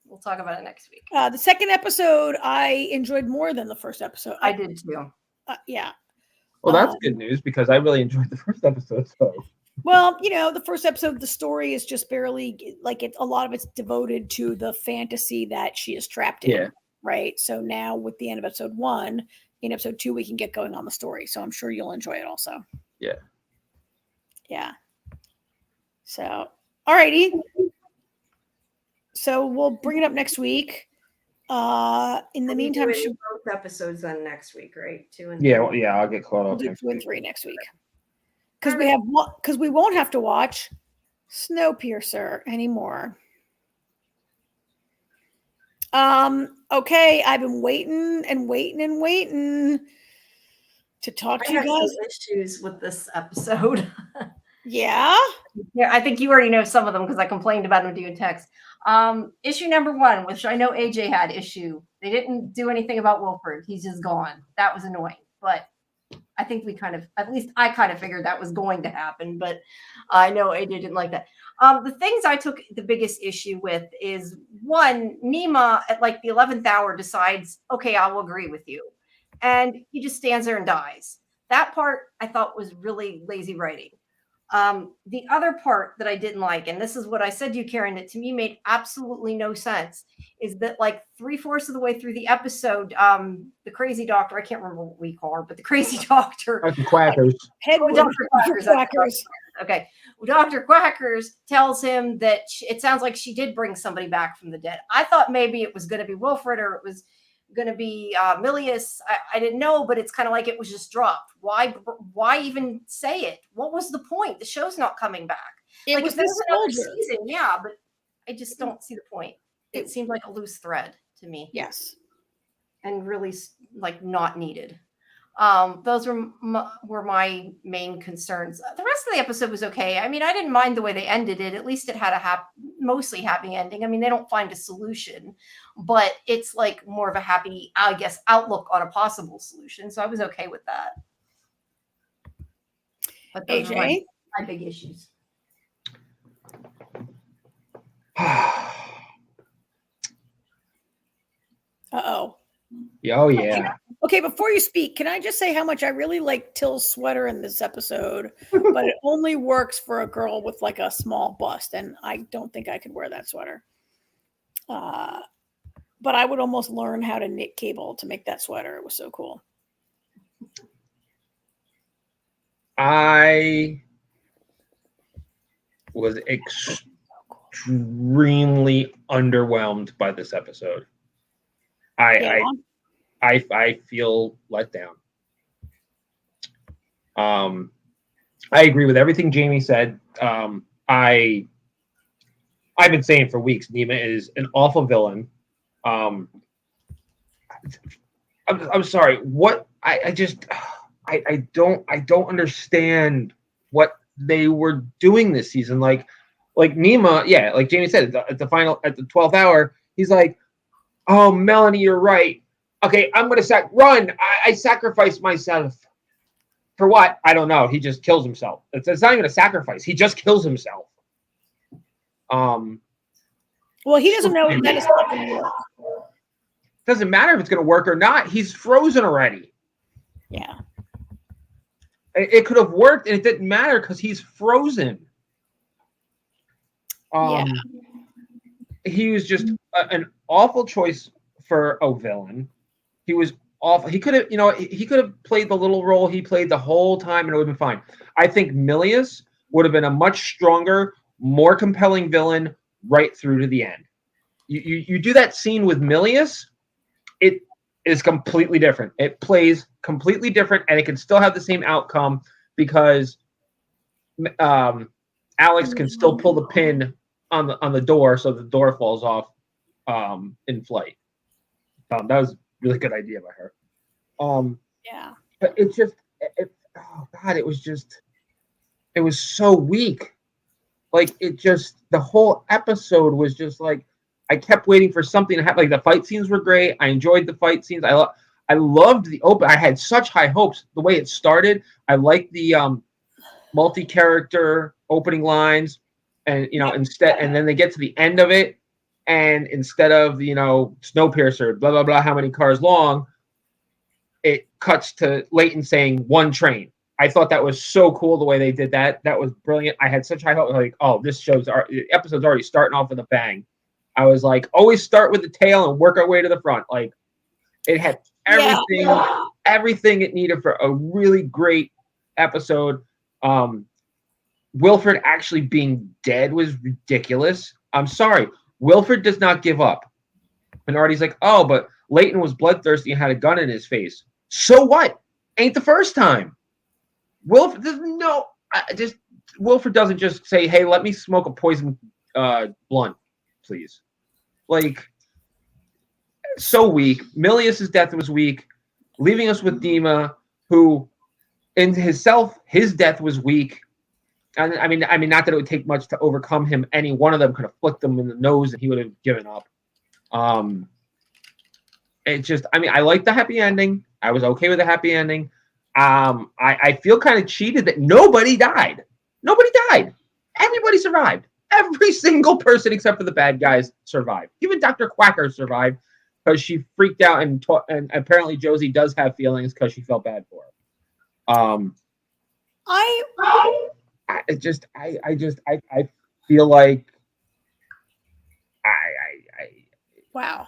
We'll talk about it next week. The second episode I enjoyed more than the first episode. I did too. Yeah. Well, that's good news because I really enjoyed the first episode. So. Well, the first episode, the story is just barely a lot of it's devoted to the fantasy that she is trapped in. Yeah. Right. So now with the end of episode 1, in episode 2, we can get going on the story. So I'm sure you'll enjoy it also. Yeah. Yeah. So, all righty. So we'll bring it up next week. In the meantime, both episodes on next week, right? 2 and 3. Yeah, I'll get caught up. We'll do 2 and 3 next week because we won't have to watch Snowpiercer anymore. Okay, I've been waiting to talk to you guys. Some issues with this episode. Yeah, I think you already know some of them because I complained about them doing text. Issue number 1, which I know AJ had issue. They didn't do anything about Wilford. He's just gone. That was annoying. But I think at least I kind of figured that was going to happen. But I know AJ didn't like that. The things I took the biggest issue with is 1, Nima at like the 11th hour decides, okay, I will agree with you. And he just stands there and dies. That part I thought was really lazy writing. The other part that I didn't like, and this is what I said to you, Karen, that to me made absolutely no sense, is that like 3/4 of the way through the episode, the crazy doctor, I can't remember what we call her, but the crazy doctor. Dr. Quackers. Dr. Quackers. Okay. Well, Dr. Quackers tells him that it sounds like she did bring somebody back from the dead. I thought maybe it was going to be Wilfred or it was going to be Milius. I didn't know, but it's kind of like it was just dropped. Why even say it? What was the point? The show's not coming back. It like was if there was another soldier. season, yeah, but I just don't see the point. It seemed like a loose thread to me. Yes, and really like not needed. Those were my main concerns. The rest of the episode was okay. I mean, I didn't mind the way they ended it. At least it had a mostly happy ending. I mean, they don't find a solution, but it's like more of a happy, I guess, outlook on a possible solution. So I was okay with that. But those were my big issues. Uh-oh. Oh, yeah. Okay, before you speak, can I just say how much I really like Till's sweater in this episode, but it only works for a girl with like a small bust, and I don't think I could wear that sweater. But I would almost learn how to knit cable to make that sweater. It was so cool. I was extremely underwhelmed by this episode. I feel let down. I agree with everything Jamie said. I've been saying for weeks, Nima is an awful villain. I'm sorry. What I don't understand what they were doing this season. Like Nima, yeah, like Jamie said at the 12th hour, he's like, "Oh, Melanie, you're right. Okay, I'm gonna run. I sacrifice myself for what? I don't know. He just kills himself. It's not even a sacrifice. He just kills himself. Well, he doesn't know that it's not going to work. Doesn't matter if it's going to work or not. He's frozen already. Yeah. It could have worked, and it didn't matter because he's frozen. Yeah. He was just an awful choice for a villain. He was awful. He could have, he could have played the little role he played the whole time, and it would have been fine. I think Milius would have been a much stronger, more compelling villain right through to the end. You do that scene with Milius, it is completely different. It plays completely different, and it can still have the same outcome because Alex can still pull the pin on the door, so the door falls off in flight. That was a really good idea by her. Yeah. But it just, oh God, it was so weak. Like, the whole episode was just like, I kept waiting for something to happen. Like, the fight scenes were great. I enjoyed the fight scenes. I loved the open. I had such high hopes. The way it started, I liked the multi-character opening lines, and and then they get to the end of it, and instead of Snowpiercer, blah blah blah, how many cars long, it cuts to Leighton saying one train. I thought that was so cool the way they did that. That was brilliant. I had such high hopes. Like, oh, the episode's already starting off with a bang. I was like, always start with the tail and work our way to the front. Like, it had everything it needed for a really great episode. Wilford actually being dead was ridiculous. I'm sorry. Wilford does not give up. And Artie's like, oh, but Leighton was bloodthirsty and had a gun in his face. So what? Ain't the first time. Wilford doesn't just say, hey, let me smoke a poison blunt, please. Like, so weak. Milius's death was weak, leaving us with Dima, who in his death was weak. And I mean, not that it would take much to overcome him. Any one of them could have flicked him in the nose and he would have given up. I like the happy ending. I was okay with the happy ending. I feel kind of cheated that nobody died. Nobody died. Everybody survived. Every single person except for the bad guys survived. Even Dr. Quacker survived because she freaked out, and apparently Josie does have feelings because she felt bad for her. I feel like Wow.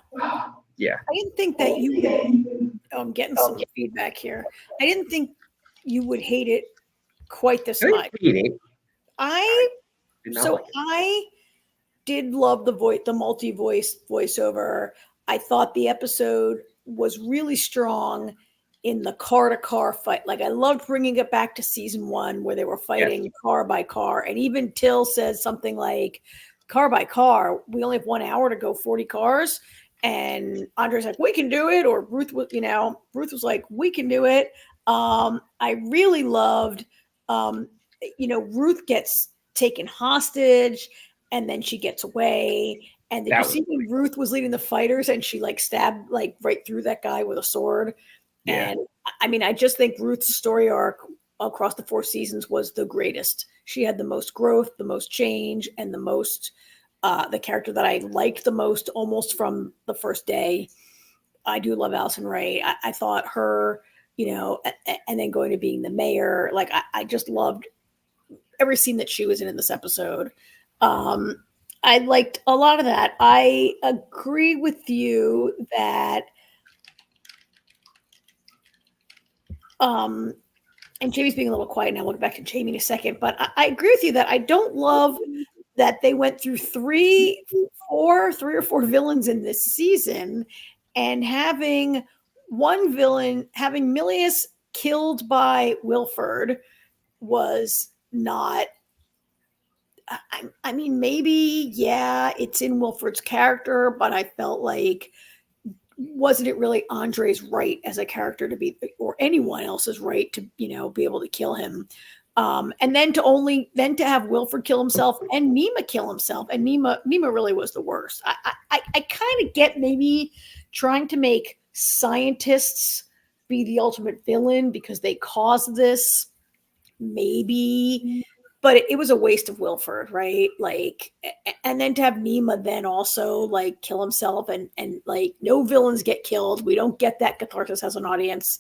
Yeah. I didn't think that you would. I'm getting some feedback here. I didn't think you would hate it quite this much. I did love the multi-voice voiceover. I thought the episode was really strong in the car-to-car fight. Like, I loved bringing it back to season 1 where they were fighting car by car. And even Till says something like, car by car, we only have 1 hour to go 40 cars. And Andre's like, we can do it. Or Ruth was like, we can do it. I really loved, Ruth gets taken hostage and then she gets away. And did you see when Ruth was leading the fighters and she stabbed right through that guy with a sword? Yeah. And I mean, I just think Ruth's story arc across the 4 seasons was the greatest. She had the most growth, the most change, and the most, the character that I liked the most almost from the first day. I do love Allison Ray. I thought her, and then going to being the mayor, I just loved every scene that she was in this episode. I liked a lot of that. I agree with you that, and Jamie's being a little quiet now. We'll get back to Jamie in a second, but I agree with you that I don't love that they went through 3 or 4 villains in this season, and having one villain, having Milius killed by Wilford was not. I mean, maybe, it's in Wilford's character, but I felt like, wasn't it really Andre's right as a character to be, or anyone else's right to, be able to kill him? And then to have Wilford kill himself and Nima kill himself. And Nima really was the worst. I kind of get maybe trying to make scientists be the ultimate villain because they caused this, maybe. But it was a waste of Wilford, right? And then to have Nima then also kill himself and no villains get killed. We don't get that catharsis as an audience.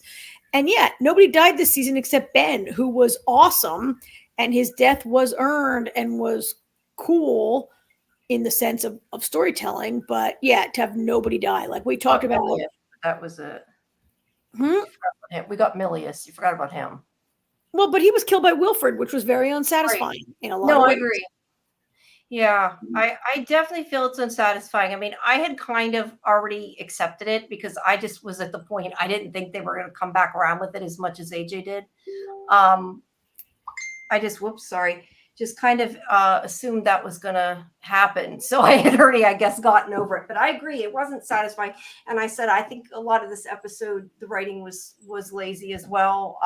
And yet nobody died this season except Ben, who was awesome. And his death was earned and was cool in the sense of storytelling. But to have nobody die. Like we talked about. That was it. We got Milius. You forgot about him. Well, but he was killed by Wilfred, which was very unsatisfying in a lot of No, I ways. agree. Yeah, I definitely feel it's unsatisfying. I mean, I had kind of already accepted it because I just was at the point I didn't think they were going to come back around with it as much as AJ did. I just, just kind of assumed that was going to happen. So I had already, I guess, gotten over it. But I agree, it wasn't satisfying. And I said, I think a lot of this episode, the writing was lazy as well.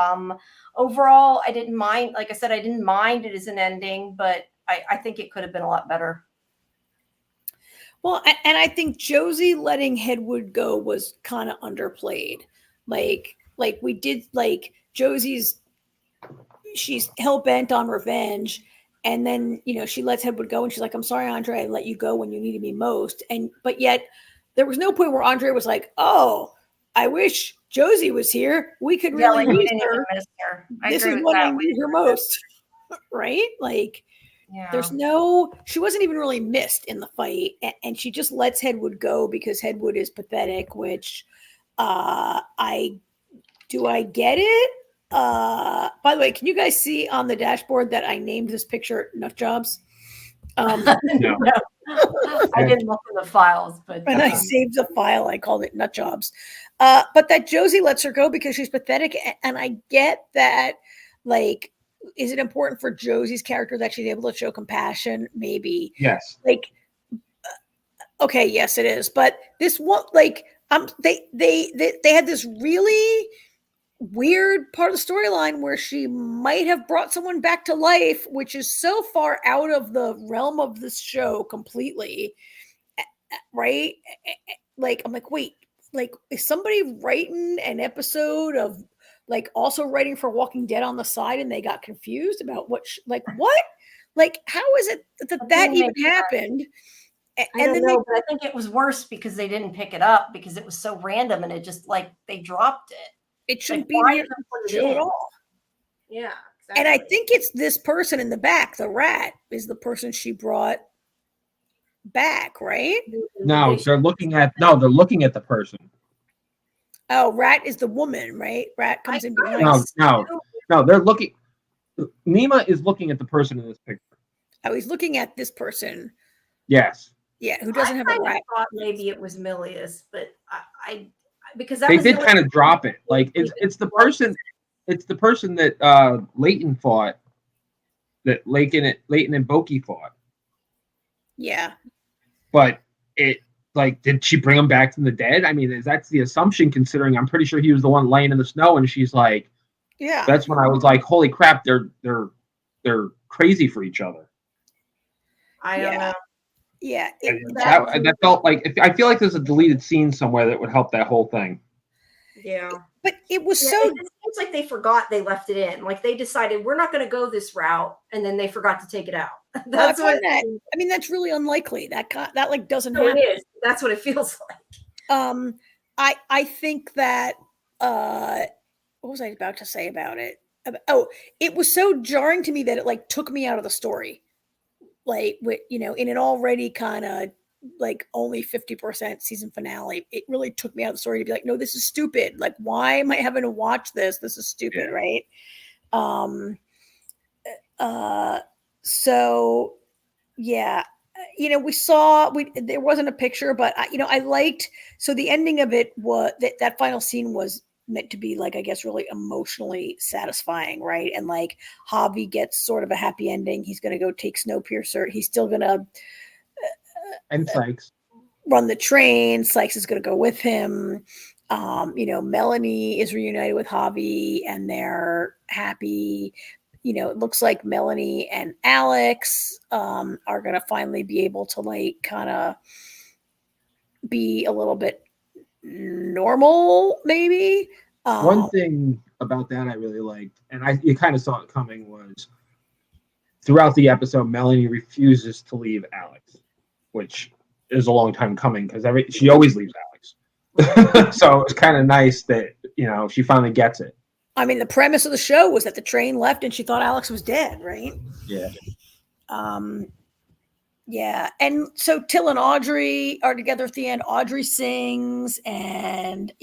Overall, I didn't mind. Like I said, I didn't mind it as an ending, but I think it could have been a lot better. Well, and I think Josie letting Hedwig go was kind of underplayed. Like we did, like she's hell bent on revenge, and then she lets Hedwig go, and she's like, "I'm sorry, Andre, I let you go when you needed me most." But yet there was no point where Andre was like, "Oh, I wish Josie was here. We could really use her. Miss her. This is when I need her most." Right? Like, there's she wasn't even really missed in the fight, and she just lets Hedwig go because Hedwig is pathetic, which I get it. By the way, can you guys see on the dashboard that I named this picture Nut Jobs? No. I didn't look in the files, but and I saved the file. I called it Nut Jobs. But that Josie lets her go because she's pathetic, and I get that. Like, is it important for Josie's character that she's able to show compassion? Maybe. Yes. Like, okay, yes, it is. But this one, like, they had this really weird part of the storyline where she might have brought someone back to life, which is so far out of the realm of this show completely, right? Like, I'm like, wait, like, is somebody writing an episode of, like, also writing for Walking Dead on the side, and they got confused about what, what? Like, how is it that even happened? I don't know, but I think it was worse because they didn't pick it up because it was so random, and it just, like, they dropped it. It shouldn't be near the show at all. Yeah, exactly. And I think it's this person in the back, the rat, is the person she brought back, right? No, they're looking at the person. Oh, Rat is the woman, right? Rat comes in behind. No, they're looking. Nima is looking at the person in this picture. Oh, he's looking at this person. Yes. Yeah, who doesn't have a rat? I thought maybe it was Milius, but I because they did kind of drop it. Like, it's the person that Leighton fought, that Leighton and Boki fought. Yeah. But it, like, did she bring him back from the dead? I mean, that's the assumption, considering I'm pretty sure he was the one laying in the snow, and she's like, yeah. That's when I was like, holy crap, they're crazy for each other. I don't know. Yeah, that felt like, I feel like there's a deleted scene somewhere that would help that whole thing. Yeah, but it was so. It seems like they forgot they left it in. Like, they decided we're not going to go this route, and then they forgot to take it out. That's what. I mean, that's really unlikely. That like doesn't happen. It is. That's what it feels like. I think that. What was I about to say about it? It was so jarring to me that it, like, took me out of the story. Like, in an already kind of, like, only 50% season finale, it really took me out of the story to be like, no, this is stupid. Like, why am I having to watch this? This is stupid, right? So, yeah, there wasn't a picture, but I liked, so the ending of it was that final scene was meant to be, like, I guess, really emotionally satisfying, right? And, like, Javi gets sort of a happy ending. He's going to go take Snowpiercer. He's still going to and Sykes run the train. Sykes is going to go with him. Melanie is reunited with Javi, and they're happy. It looks like Melanie and Alex are going to finally be able to, like, kind of be a little bit normal, maybe. One thing about that I really liked, and you kind of saw it coming, was throughout the episode, Melanie refuses to leave Alex, which is a long time coming because she always leaves Alex. So it's kind of nice that she finally gets it. I mean, the premise of the show was that the train left and she thought Alex was dead, right? Yeah. Yeah, and so Till and Audrey are together at the end. Audrey sings, and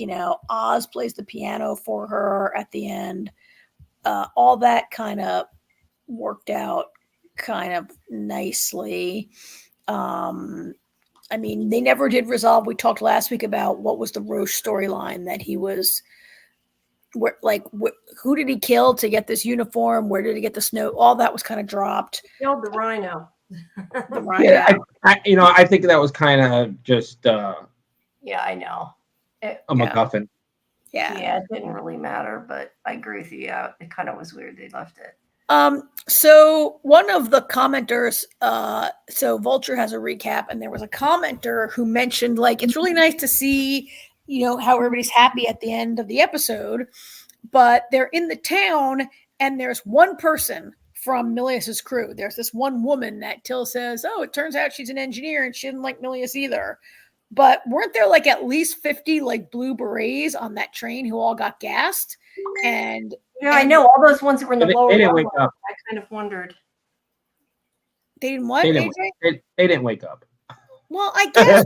Oz plays the piano for her at the end. all that kind of worked out kind of nicely. I mean, they never did resolve. We talked last week about what was the Roche storyline, that he was who did he kill to get this uniform? Where did he get the snow? All that was kind of dropped. Killed the rhino. The rhino. Yeah, I think that was kind of just Yeah, I know. a MacGuffin. Yeah, it didn't really matter, but I agree with you. Yeah, it kind of was weird they left it. So one of the commenters, so Vulture has a recap, and there was a commenter who mentioned, like, it's really nice to see, how everybody's happy at the end of the episode, but they're in the town, and there's one person from Milius's crew. There's this one woman that Till says, oh, it turns out she's an engineer, and she didn't like Milius either. But weren't there like at least 50 like blue berets on that train who all got gassed? And I know all those ones that were in the lower they didn't level. wake up. I kind of wondered. They didn't what? They didn't wake up. Well, I guess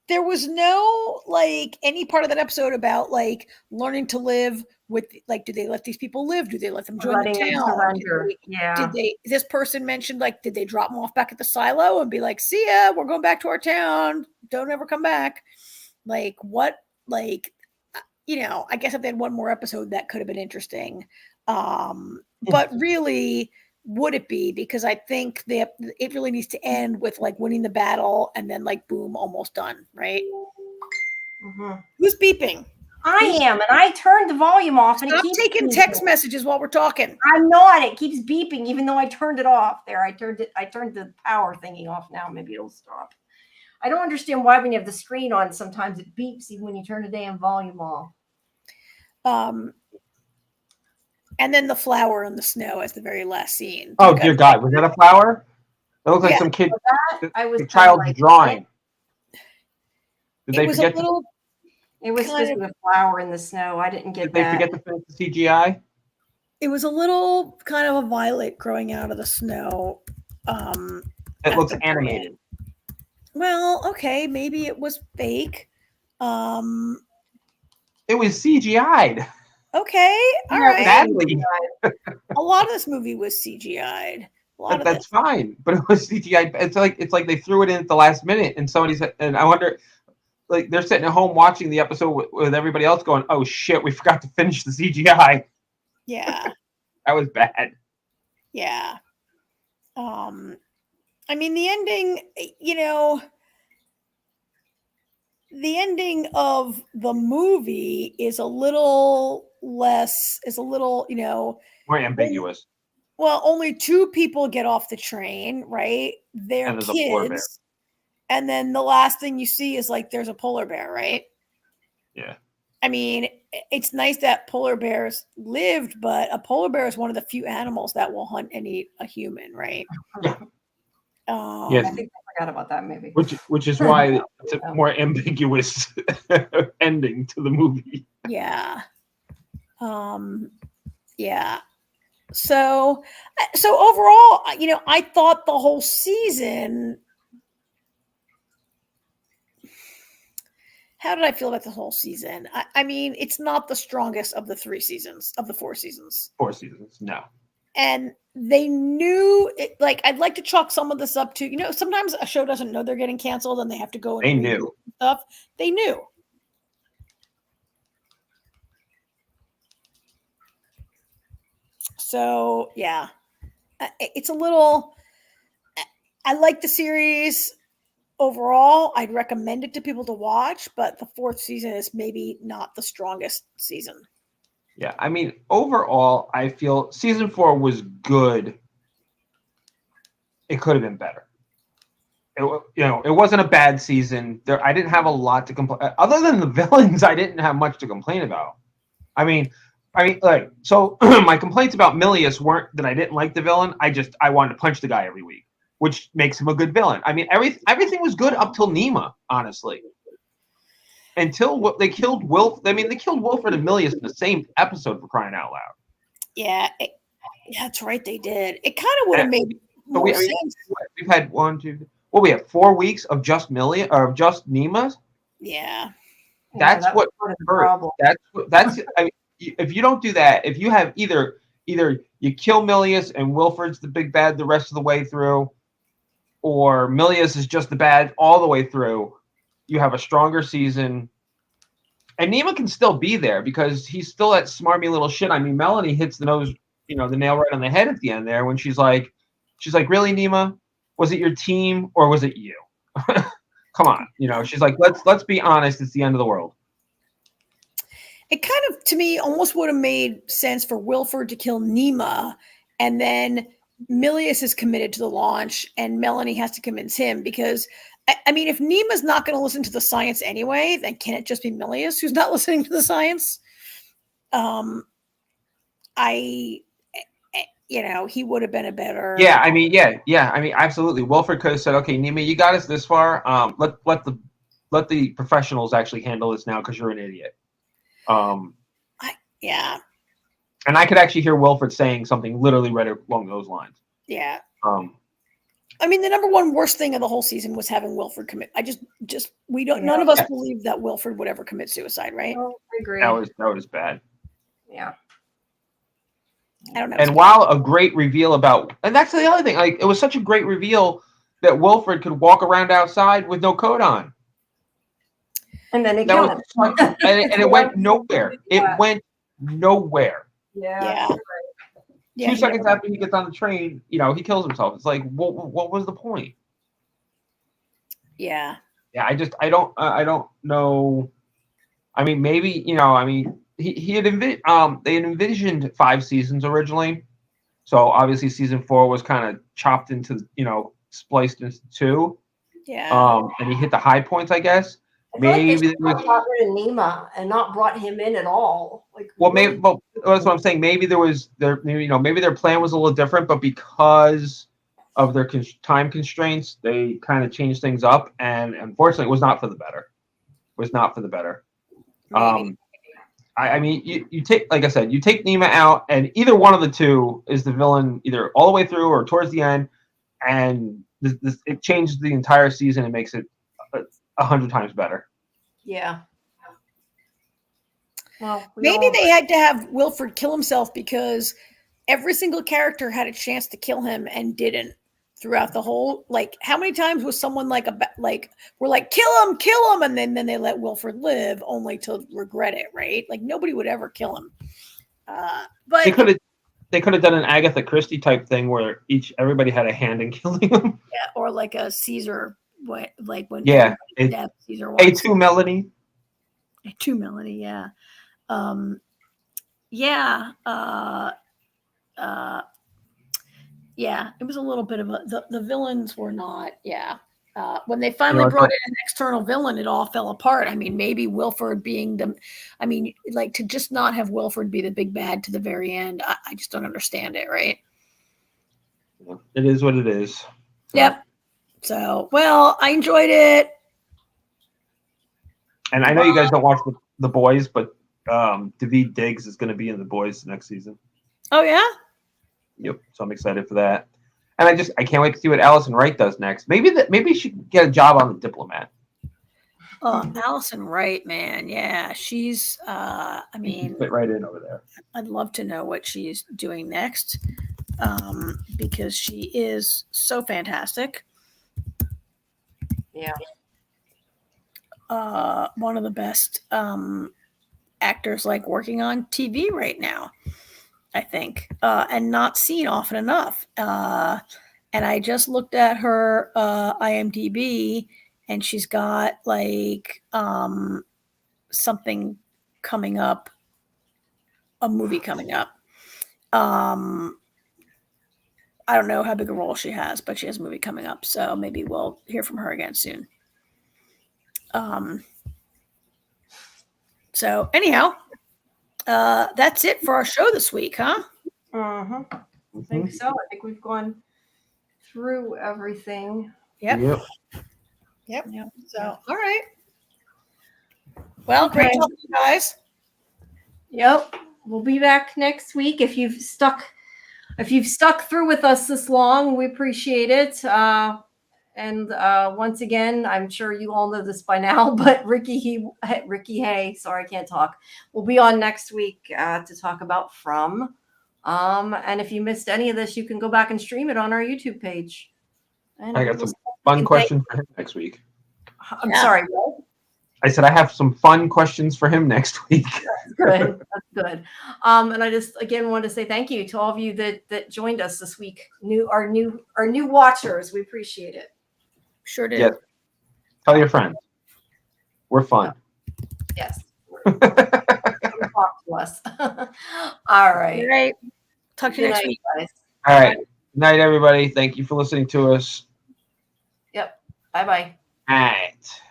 there was no like any part of that episode about like learning to live with, like, do they let these people live? Do they let them join the town? Did they? This person mentioned, like, did they drop them off back at the silo and be like, see ya, we're going back to our town, don't ever come back? Like, what? Like, I guess if they had one more episode, that could have been interesting. But really, would it be? Because I think it really needs to end with like winning the battle and then like boom, almost done, right? Mm-hmm. Who's beeping? I am, and I turned the volume off. And Stop it keeps taking beeping. text messages while we're talking. I'm not. It keeps beeping, even though I turned it off. There, I turned the power thingy off. Now maybe it'll stop. I don't understand why when you have the screen on, sometimes it beeps even when you turn the damn volume off. And then the flower in the snow as the very last scene. Oh dear God, was that a flower? That looked like some kid, a child's drawing. Did they forget? It was supposed to be a flower in the snow. I didn't get that. Did they forget to finish the CGI? It was a little kind of a violet growing out of the snow. It looks animated. Well, okay, maybe it was fake. It was CGI'd. Okay, all right. Badly. A lot of this movie was CGI'd. That's fine, but it was CGI. It's like they threw it in at the last minute, and somebody said, and I wonder, like, they're sitting at home watching the episode with everybody else going, "Oh shit, we forgot to finish the CGI." Yeah, that was bad. Yeah. I mean, the ending, the ending of the movie is a little, more ambiguous. Well, only 2 people get off the train, right? They're kids. And then the last thing you see is like there's a polar bear, right? Yeah. I mean, it's nice that polar bears lived, but a polar bear is one of the few animals that will hunt and eat a human, right? Yeah. I think I forgot about that movie. Which is why it's a more ambiguous ending to the movie. Yeah. Yeah. So overall, I thought the whole season. How did I feel about the whole season? I mean, it's not the strongest of the 4 seasons. 4 seasons, no. And they knew it. Like, I'd like to chalk some of this up to, sometimes a show doesn't know they're getting canceled and they have to go and they knew stuff. They knew. So yeah, it's a little. I like the series. Overall, I'd recommend it to people to watch, but the 4th season is maybe not the strongest season. Yeah, I mean, overall, I feel season 4 was good. It could have been better. It wasn't a bad season. I didn't have a lot to complain. Other than the villains, I didn't have much to complain about. I mean, so my complaints about Milius weren't that I didn't like the villain. I wanted to punch the guy every week, which makes him a good villain. I mean, everything was good up till Nema, honestly. Until they killed Wilf. I mean, they killed Wilfred and Milius in the same episode, for crying out loud. Yeah, that's right, they did. It kind of would have made more sense. We've had 1, 2, we have 4 weeks of just Milius or just Nema. Yeah. That's what hurt. That's I mean, if you don't do that, if you have either you kill Milius and Wilford's the big bad the rest of the way through, or Milius is just the bad all the way through, you have a stronger season. And Nema can still be there because he's still that smarmy little shit. I mean, Melanie hits the nail right on the head at the end there when she's like, really, Nema? Was it your team or was it you? Come on. She's like, let's be honest, it's the end of the world. It kind of, to me, almost would have made sense for Wilford to kill Nema, and then Milius is committed to the launch, and Melanie has to convince him because, I mean, if Nema's not going to listen to the science anyway, then can it just be Milius who's not listening to the science? He would have been a better. Yeah, I mean, absolutely. Wilford could have said, "Okay, Nema, you got us this far. Let the professionals actually handle this now because you're an idiot." Yeah. And I could actually hear Wilford saying something literally right along those lines. Yeah. I mean, the number one worst thing of the whole season was having Wilford commit. None of us believe that Wilford would ever commit suicide, right? Oh, I agree. That was bad. Yeah. I don't know. And while a great reveal and that's the other thing, like it was such a great reveal that Wilford could walk around outside with no coat on. And then it killed him. And it went nowhere. It went nowhere. Yeah. Yeah. 2 seconds after he gets on the train, he kills himself. It's like, what was the point? Yeah. Yeah, I don't know. I mean, maybe, he had they had envisioned 5 seasons originally. So obviously season 4 was kind of chopped into, spliced into 2. Yeah. And he hit the high points, I guess. Maybe they got rid of Nema and not brought him in at all. That's what I'm saying. Maybe maybe their plan was a little different, but because of their time constraints, they kind of changed things up, and unfortunately, it was not for the better. I mean, you take, like I said, you take Nema out, and either one of the two is the villain, either all the way through or towards the end, and it changes the entire season and makes it 100 times better. Yeah. Well, maybe they had to have Wilford kill himself because every single character had a chance to kill him and didn't throughout the whole. Like, how many times was someone we're like, kill him, and then they let Wilford live only to regret it, right? Like nobody would ever kill him. But they could have done an Agatha Christie type thing where everybody had a hand in killing him. Yeah, or like a Caesar. When Caesar A2 Melanie. A2 Melanie, yeah. It was a little bit of the villains were not, when they finally brought in an external villain, it all fell apart. I mean, maybe Wilford being to just not have Wilford be the big bad to the very end. I just don't understand it, right? It is what it is. Yep. So, well, I enjoyed it. And I know you guys don't watch the Boys, but Daveed Diggs is going to be in the Boys next season. Oh yeah. Yep. So I'm excited for that, and I can't wait to see what Allison Wright does next. Maybe she can get a job on The Diplomat. Allison Wright, man, yeah, she's. Fit right in over there. I'd love to know what she's doing next, because she is so fantastic. Yeah. One of the best actors working on TV right now, I think, and not seen often enough. And I just looked at her IMDb, and she's got something coming up, a movie coming up. I don't know how big a role she has, but she has a movie coming up, so maybe we'll hear from her again soon. So anyhow, that's it for our show this week, huh? I think so. I think we've gone through everything. Yep. So, all right. Well, great talking to you guys. Yep. We'll be back next week. If you've stuck through with us this long, we appreciate it. And once again, I'm sure you all know this by now, but Ricky Hay, sorry, I can't talk, will be on next week to talk about From. And if you missed any of this, you can go back and stream it on our YouTube page. And I got some fun questions for him next week. I'm sorry, what? I said I have some fun questions for him next week. That's good. That's good. And I just again want to say thank you to all of you that joined us this week. Our new watchers. We appreciate it. Sure did. Yes. Tell your friends. We're fun. Yes. Talk to us. All right. All right. Talk to you next week. Guys. All right. Good night, everybody. Thank you for listening to us. Yep. Bye-bye. All right.